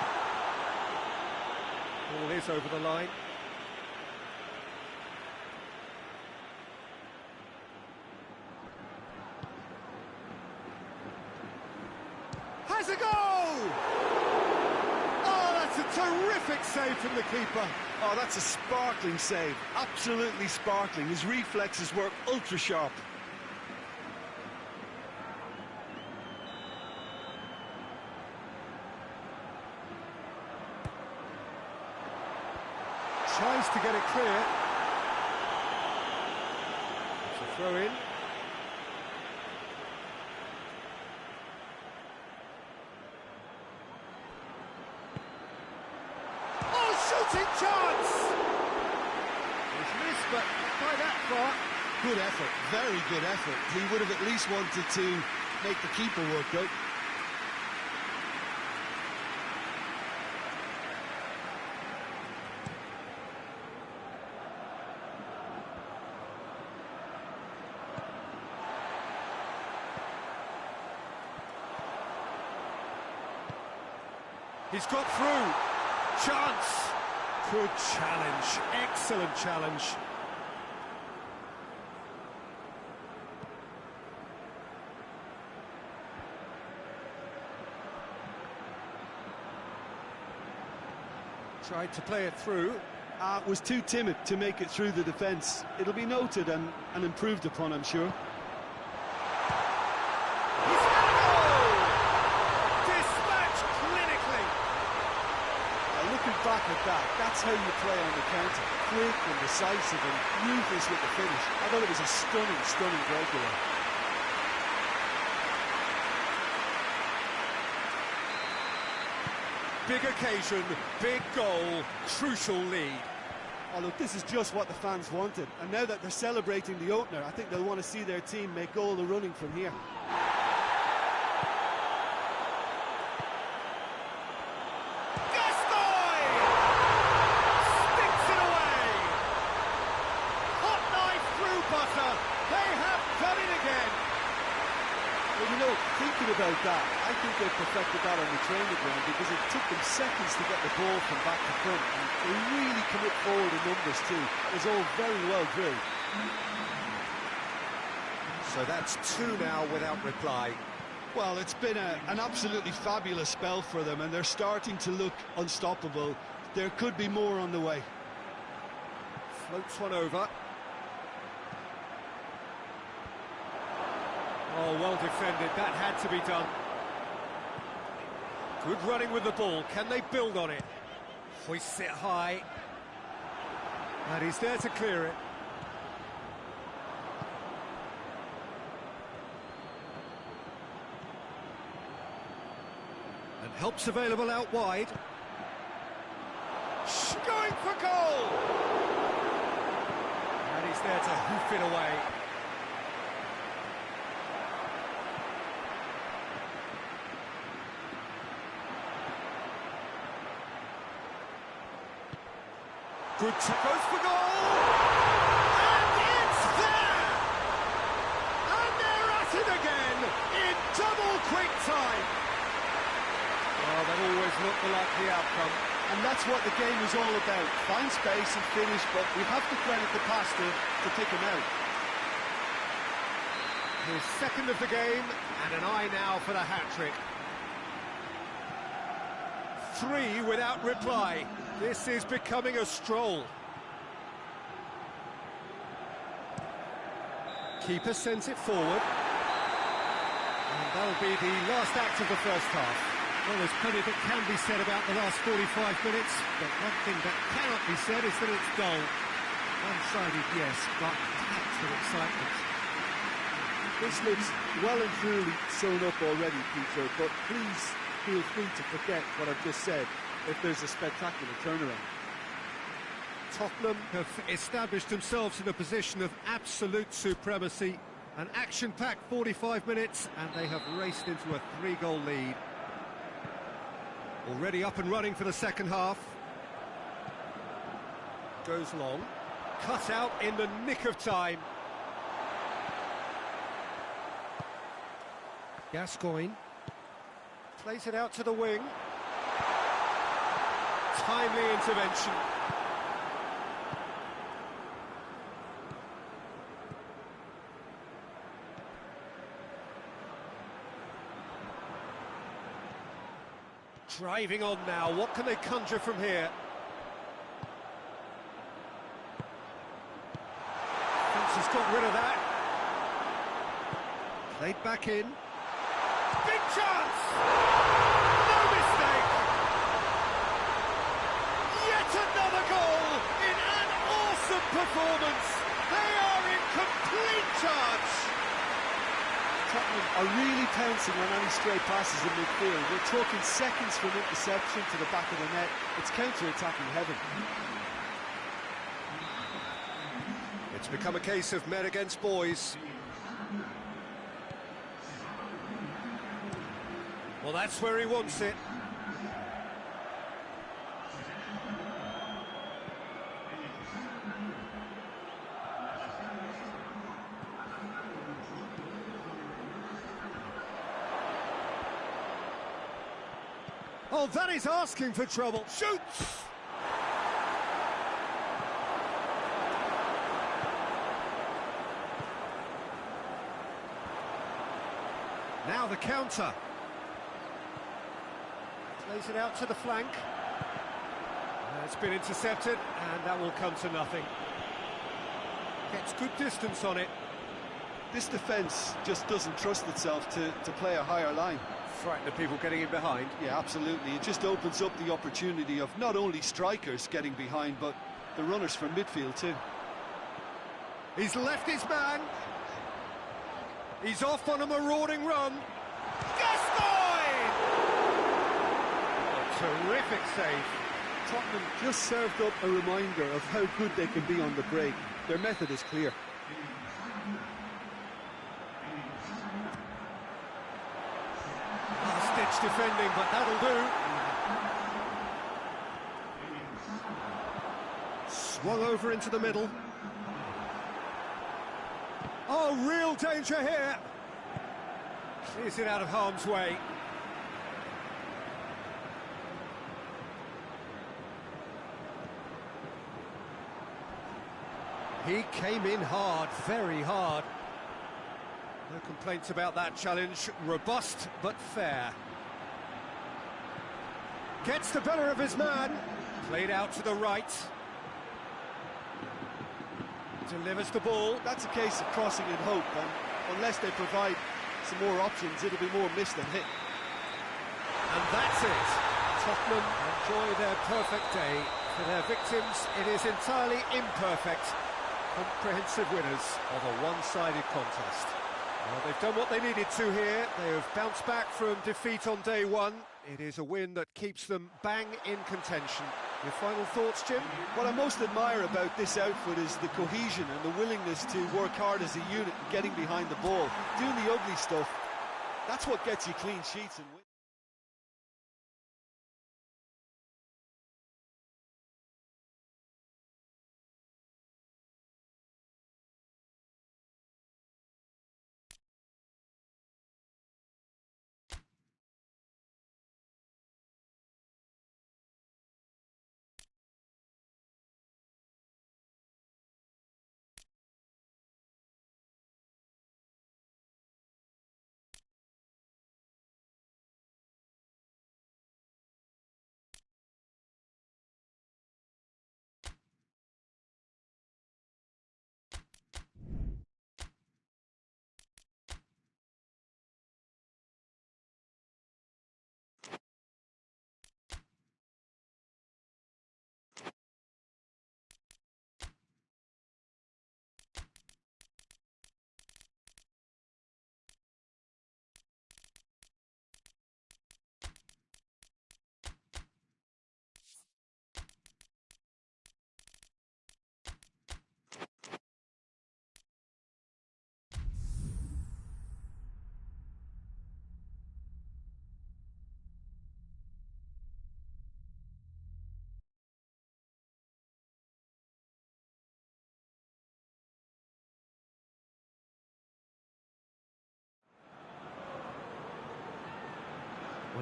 Ball is over the line. Has a goal! Oh, that's a terrific save from the keeper. Oh, that's a sparkling save. Absolutely sparkling. His reflexes were ultra sharp. Tries to get it clear. It's a throw in. Oh, shooting chance! He's missed, but by that far. Good effort, very good effort. He would have at least wanted to make the keeper work out. He's got through. Chance. Good challenge. Excellent challenge. Tried to play it through. Was too timid to make it through the defence. It'll be noted and improved upon, I'm sure. Back at that, that's how you play on the counter. Quick and decisive and ruthless with the finish. I thought it was a stunning, stunning breakaway. Big occasion, big goal, crucial lead. Oh look, this is just what the fans wanted. And now that they're celebrating the opener, I think they'll want to see their team make all the running from here. Well, you know, thinking about that, I think they perfected that on the training ground because it took them seconds to get the ball from back to front. And they really commit forward in numbers too. It was all very well drilled. So that's two now without reply. Well, it's been an absolutely fabulous spell for them, and they're starting to look unstoppable. There could be more on the way. Floats one over. Oh, well defended. That had to be done. Good running with the ball. Can they build on it? Hoists it high. And he's there to clear it. And help's available out wide. Going for goal! And he's there to hoof it away. Good goes for goal! And it's there! And they're at it again in double quick time! Well, that always looked the likely outcome. And that's what the game is all about. Find space and finish, but we have to credit the pass to pick him out. His second of the game, and an eye now for the hat-trick. 3 without reply. This is becoming a stroll. Keeper sends it forward. And that'll be the last act of the first half. Well, there's plenty that can be said about the last 45 minutes, but one thing that cannot be said is that it's dull. One-sided, yes, but packed with excitement. This looks well and truly sewn up already, Peter, but please feel free to forget what I've just said if there's a spectacular turnaround. Tottenham have established themselves in a position of absolute supremacy. An action-packed 45 minutes, and they have raced into a 3-goal lead. Already up and running for the second half. Goes long. Cut out in the nick of time. Gascoigne plays it out to the wing. Timely intervention. Driving on now, what can they conjure from here? Thinks he's got rid of that. Played back in. Big chance! No mistake! Yet another goal in an awesome performance! They are in complete charge! Tottenham are really pouncing on any stray passes in midfield. We're talking seconds from interception to the back of the net. It's counter-attacking heaven. It's become a case of men against boys. Well, that's where he wants it. Oh, that is asking for trouble. Shoots! Now the counter. Plays it out to the flank. It's been intercepted, and that will come to nothing. Gets good distance on it. This defence just doesn't trust itself to play a higher line. Frighten the people getting in behind. Yeah, absolutely. It just opens up the opportunity of not only strikers getting behind, but the runners from midfield too. He's left his man. He's off on a marauding run. Gascoigne! A terrific save. Tottenham just served up a reminder of how good they can be on the break. Their method is clear. Last-ditch defending, but that'll do. Swung over into the middle. Oh, real danger here. Clears it out of harm's way. He came in hard, very hard. No complaints about that challenge. Robust, but fair. Gets the better of his man. Played out to the right. Delivers the ball. That's a case of crossing in hope, and unless they provide some more options, it'll be more missed than hit. And that's it. Tottenham enjoy their perfect day. For their victims, it is entirely imperfect. Comprehensive winners of a one-sided contest. Well, they've done what they needed to here. They have bounced back from defeat on day one. It is a win that keeps them bang in contention. Your final thoughts, Jim? What I most admire about this outfit is the cohesion and the willingness to work hard as a unit, getting behind the ball, doing the ugly stuff. That's what gets you clean sheets and wins.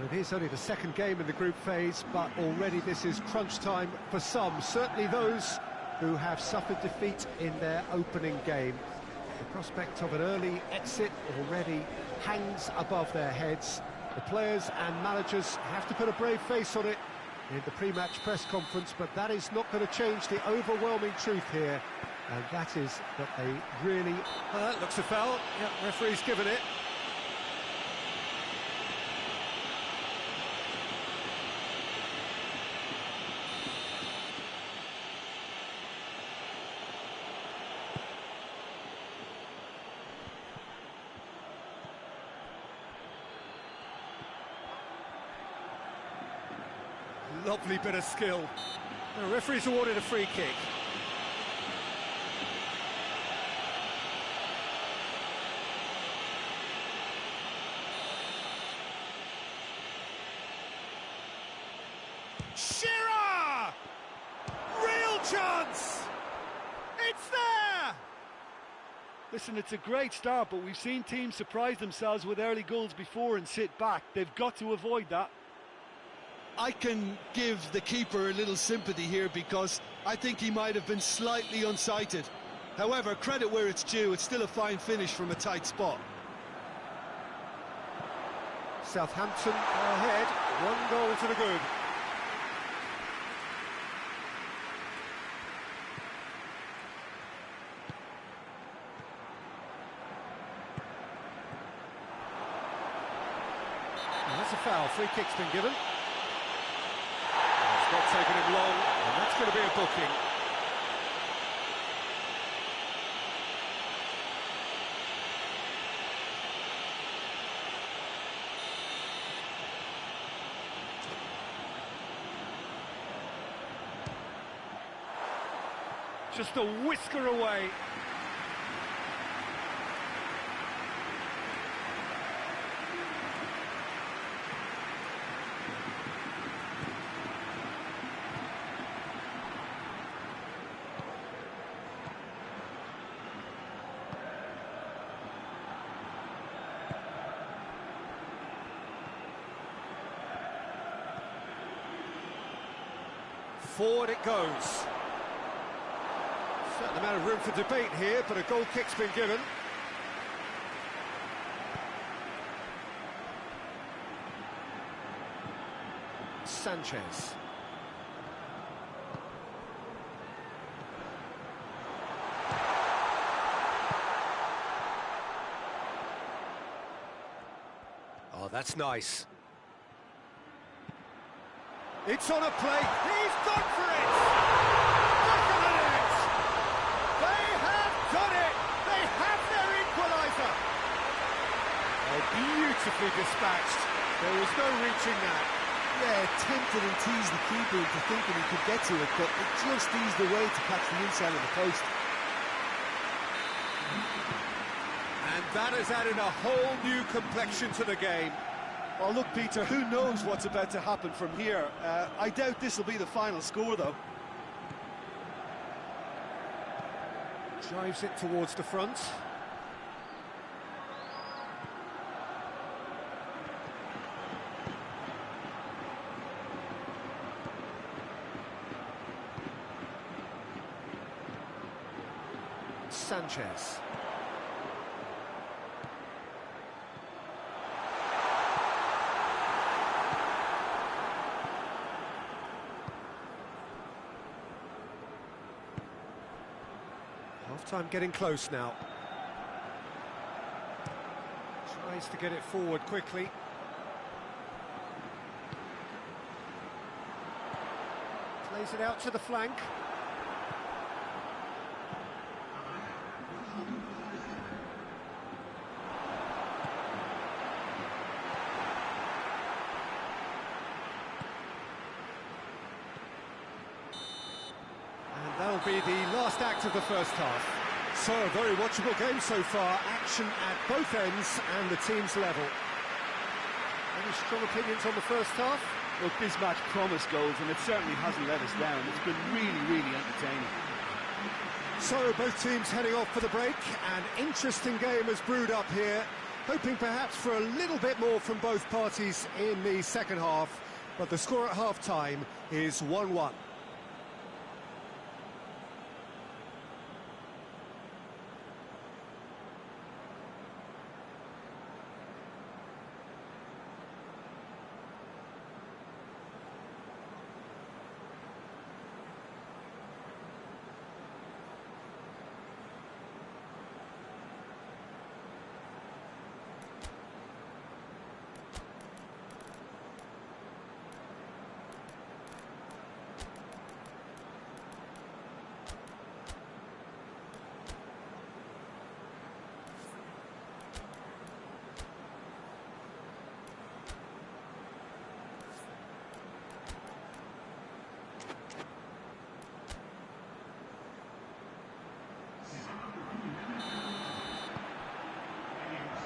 Well, it is only the second game in the group phase, but already this is crunch time for some, certainly those who have suffered defeat in their opening game. The prospect of an early exit already hangs above their heads. The players and managers have to put a brave face on it in the pre-match press conference, but that is not going to change the overwhelming truth here, and that is that they really... looks a foul. Yeah, referee's given it. Lovely bit of skill. The referee's awarded a free kick. Shearer! Real chance! It's there! Listen, it's a great start, but we've seen teams surprise themselves with early goals before and sit back. They've got to avoid that. I can give the keeper a little sympathy here because I think he might have been slightly unsighted. However, credit where it's due, it's still a fine finish from a tight spot. Southampton are ahead, 1 goal to the good. Well, that's a foul, free kick's been given. It's not taken him long, and that's going to be a booking. Just a whisker away. Forward it goes. Certain amount of room for debate here, but a goal kick's been given. Sanchez. Oh, that's nice. It's on a play. He's gone for it! Look at the net! They have done it! They have their equaliser! Oh, beautifully dispatched. There was no reaching that. Yeah, tempted and teased the keeper into thinking he could get to it, but it just eased away to catch the inside of the post. And that has added a whole new complexion to the game. Oh, look, Peter, who knows what's about to happen from here? I doubt this will be the final score, though. Drives it towards the front. Sanchez. Half-time getting close now. Tries to get it forward quickly. Plays it out to the flank. That'll be the last act of the first half. So, a very watchable game so far. Action at both ends and the team's level. Any strong opinions on the first half? Look, this match promised goals, and it certainly hasn't let us down. It's been really, really entertaining. So, both teams heading off for the break. An interesting game has brewed up here. Hoping perhaps for a little bit more from both parties in the second half, but the score at half-time is 1-1.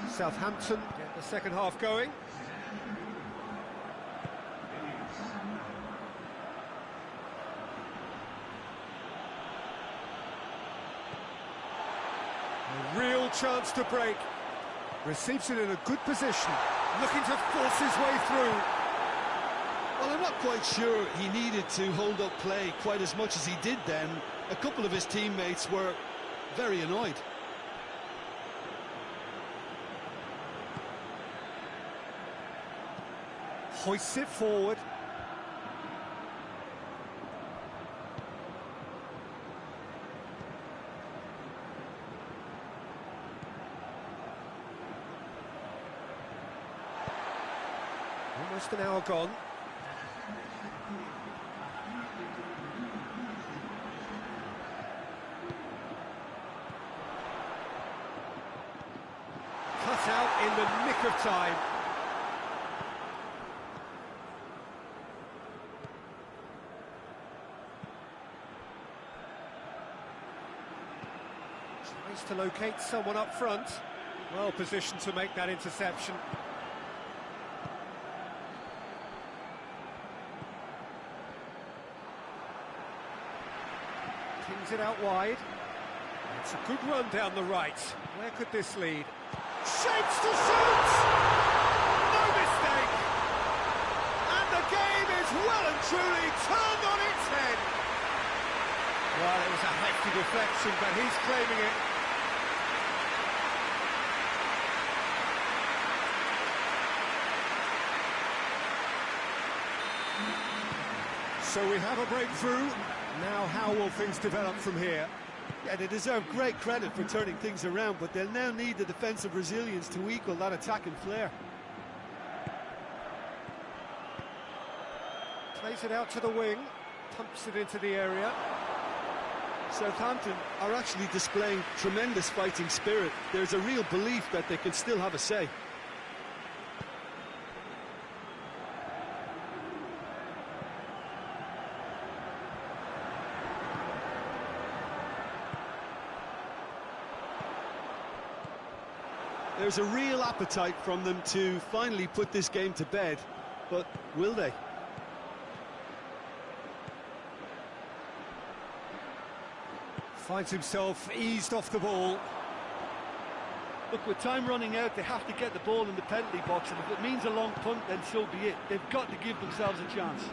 Southampton get the second half going. A real chance to break. Receives it in a good position, looking to force his way through. Well, I'm not quite sure he needed to hold up play quite as much as he did then. A couple of his teammates were very annoyed. Hoists it forward. Almost an hour gone. Cut out in the nick of time. Tries to locate someone up front. Well positioned to make that interception. Pings it out wide. It's a good run down the right. Where could this lead? Shapes to shoot! No mistake! And the game is well and truly turned on its head. Well, it was a hefty deflection, but he's claiming it. So we have a breakthrough. Now how will things develop from here? Yeah, they deserve great credit for turning things around, but they'll now need the defensive resilience to equal that attacking flair. Plays it out to the wing, pumps it into the area. Southampton are actually displaying tremendous fighting spirit. There's a real belief that they can still have a say. There's a real appetite from them to finally put this game to bed, but will they? Finds himself eased off the ball. Look, with time running out, they have to get the ball in the penalty box, and if it means a long punt, then so be it. They've got to give themselves a chance.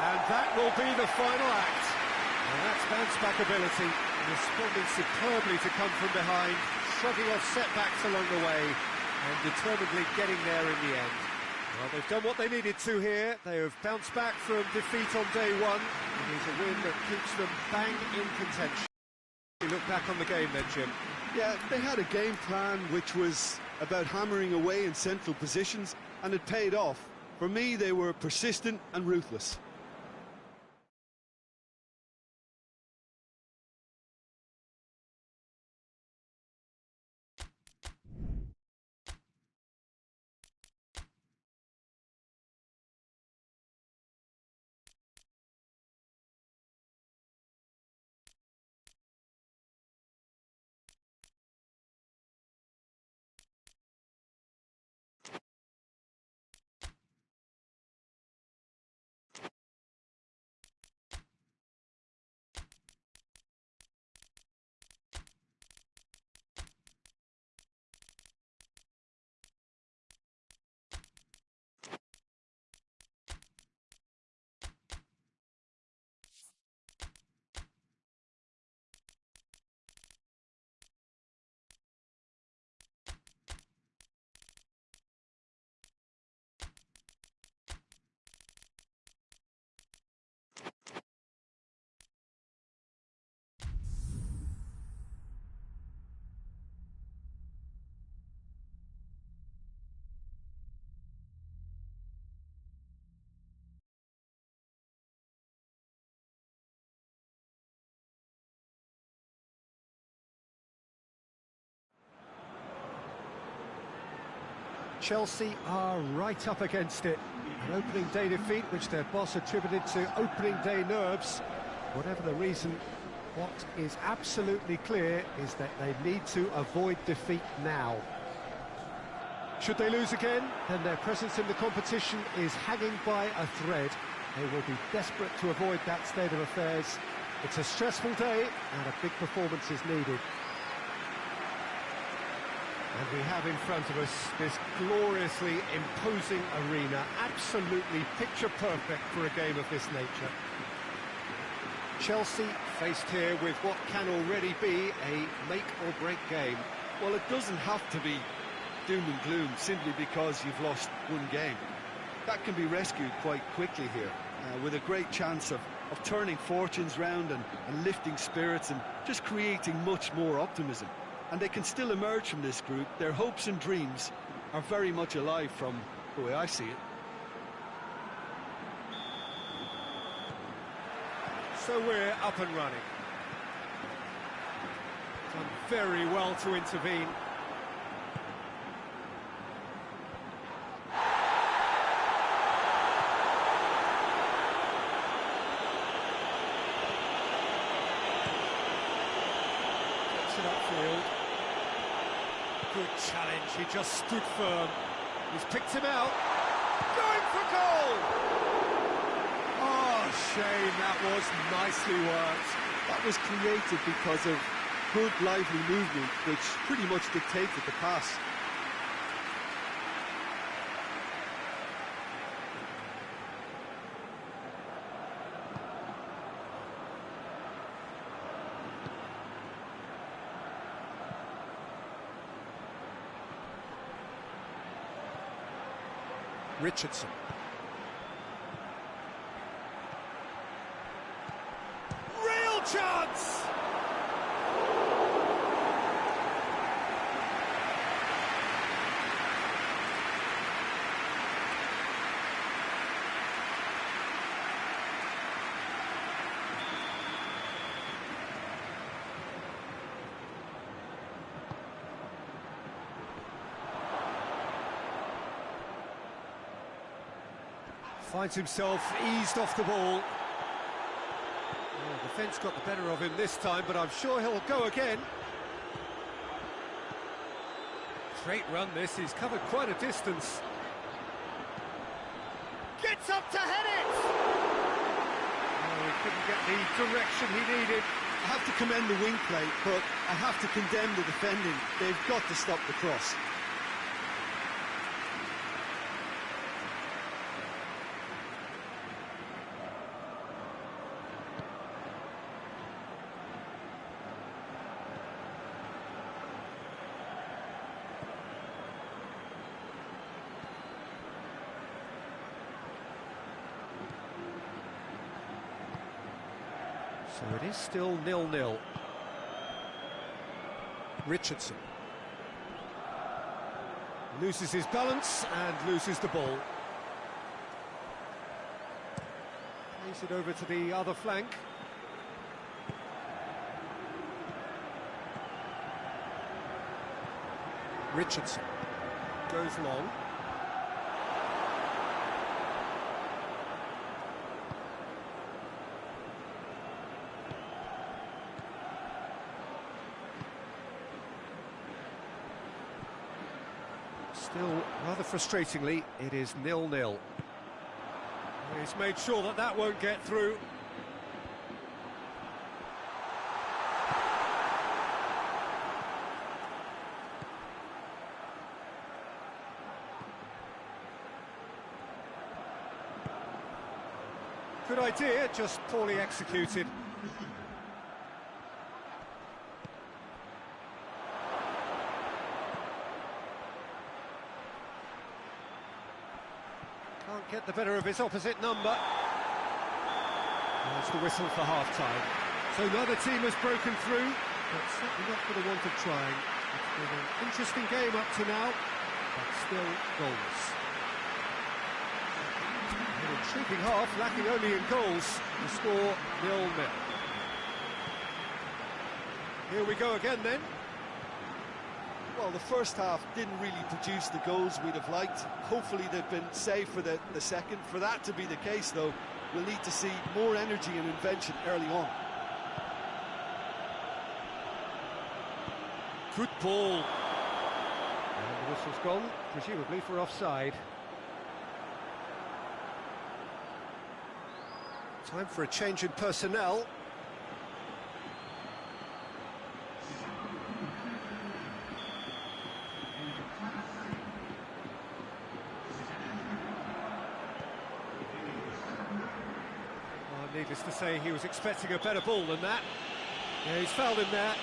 And that will be the final act. And that's bounce-back ability, responding superbly to come from behind, shrugging off setbacks along the way, and determinedly getting there in the end. Well, they've done what they needed to here. They have bounced back from defeat on day one. It is a win that keeps them bang in contention. You look back on the game then, Jim. Yeah, they had a game plan which was about hammering away in central positions, and it paid off. For me, they were persistent and ruthless. Chelsea are right up against it. An opening day defeat, which their boss attributed to opening day nerves. Whatever the reason, what is absolutely clear is that they need to avoid defeat now. Should they lose again, then their presence in the competition is hanging by a thread. They will be desperate to avoid that state of affairs. It's a stressful day, and a big performance is needed. And we have in front of us this gloriously imposing arena, absolutely picture-perfect for a game of this nature. Chelsea faced here with what can already be a make-or-break game. Well, it doesn't have to be doom and gloom simply because you've lost one game. That can be rescued quite quickly here, with a great chance of turning fortunes round and lifting spirits and just creating much more optimism. And they can still emerge from this group. Their hopes and dreams are very much alive from the way I see it. So we're up and running. Done very well to intervene. Gets it upfield. Good challenge, he just stood firm. He's picked him out. Going for goal! Oh, shame, that was nicely worked. That was created because of good, lively movement, which pretty much dictated the pass. Richardson. Real chance! Finds himself eased off the ball. Oh, the defence got the better of him this time, but I'm sure he'll go again. Straight run this, he's covered quite a distance. Gets up to head it! Oh, he couldn't get the direction he needed. I have to commend the wing play, but I have to condemn the defending. They've got to stop the cross. So it is still 0-0. Richardson loses his balance and loses the ball. Plays it over to the other flank. Richardson goes long. Still, rather frustratingly, it is 0-0. He's made sure that that won't get through. Good idea, just poorly executed. Can't get the better of his opposite number. That's the whistle for half-time. So neither team has broken through, but certainly not for the want of trying. It's been an interesting game up to now, but still goals. An intriguing half, lacking only in goals. The score 0-0. Here we go again then. Well, the first half didn't really produce the goals we'd have liked. Hopefully they've been saved for the second. For that to be the case, though, we'll need to see more energy and invention early on. Good ball. And the whistle's gone, presumably for offside. Time for a change in personnel. Needless to say, he was expecting a better ball than that. Yeah, he's fouled him there.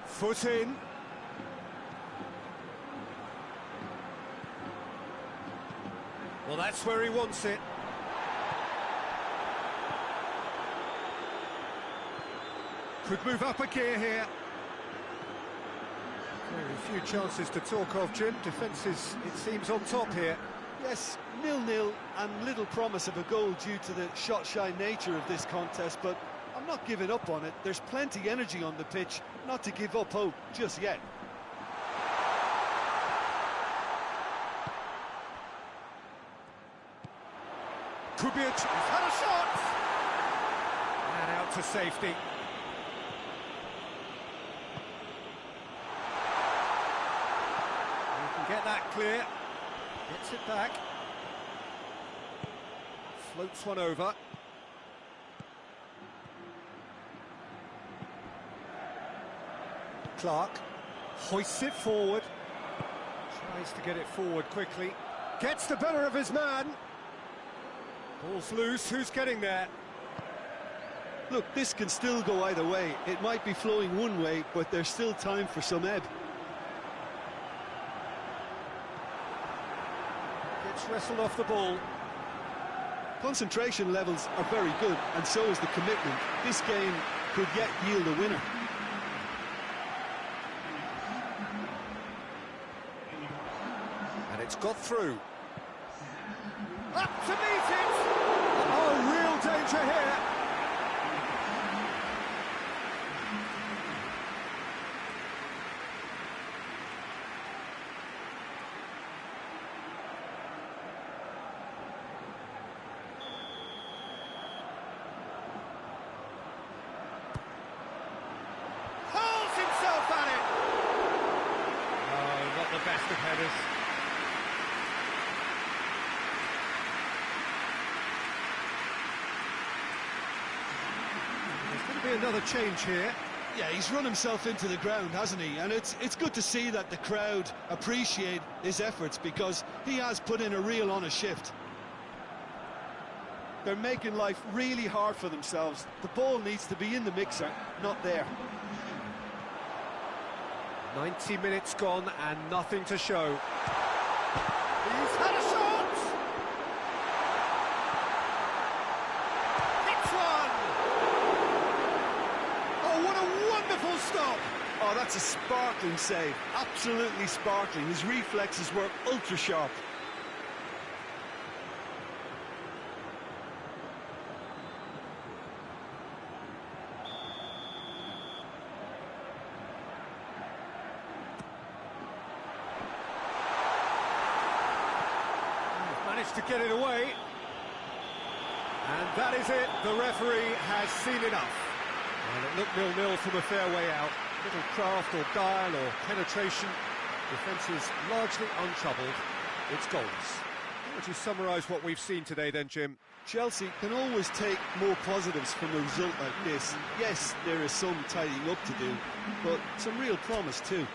Foot in. Well, that's where he wants it. Could move up a gear here. Very few chances to talk of, Jim. Defence is, it seems, on top here. Yes, 0-0 and little promise of a goal due to the shot-shy nature of this contest, but I'm not giving up on it. There's plenty energy on the pitch, not to give up hope just yet. Could be a he's had a shot! And out to safety. You can get that clear. Gets it back. Floats one over. Clark hoists it forward. Tries to get it forward quickly. Gets the better of his man. Ball's loose, who's getting there? Look, this can still go either way. It might be flowing one way, but there's still time for some ebb. Gets wrestled off the ball. Concentration levels are very good, and so is the commitment. This game could yet yield a winner. And it's got through. Up to meet it! Oh, real danger here. Hurls himself at it! Oh, not the best of headers. Be another change here. Yeah, he's run himself into the ground, hasn't he? And it's good to see that the crowd appreciate his efforts, because he has put in a real honest shift. They're making life really hard for themselves. The ball needs to be in the mixer, not there. 90 minutes gone and nothing to show. He's had a shot! Stop! Oh, that's a sparkling save. Absolutely sparkling. His reflexes were ultra sharp. Managed to get it away. And that is it. The referee has seen enough. And it looked 0-0 from a fair way out. Little craft or guile or penetration. Defence is largely untroubled. It's goals. How would you summarise what we've seen today then, Jim? Chelsea can always take more positives from a result like this. Yes, there is some tidying up to do, but some real promise too.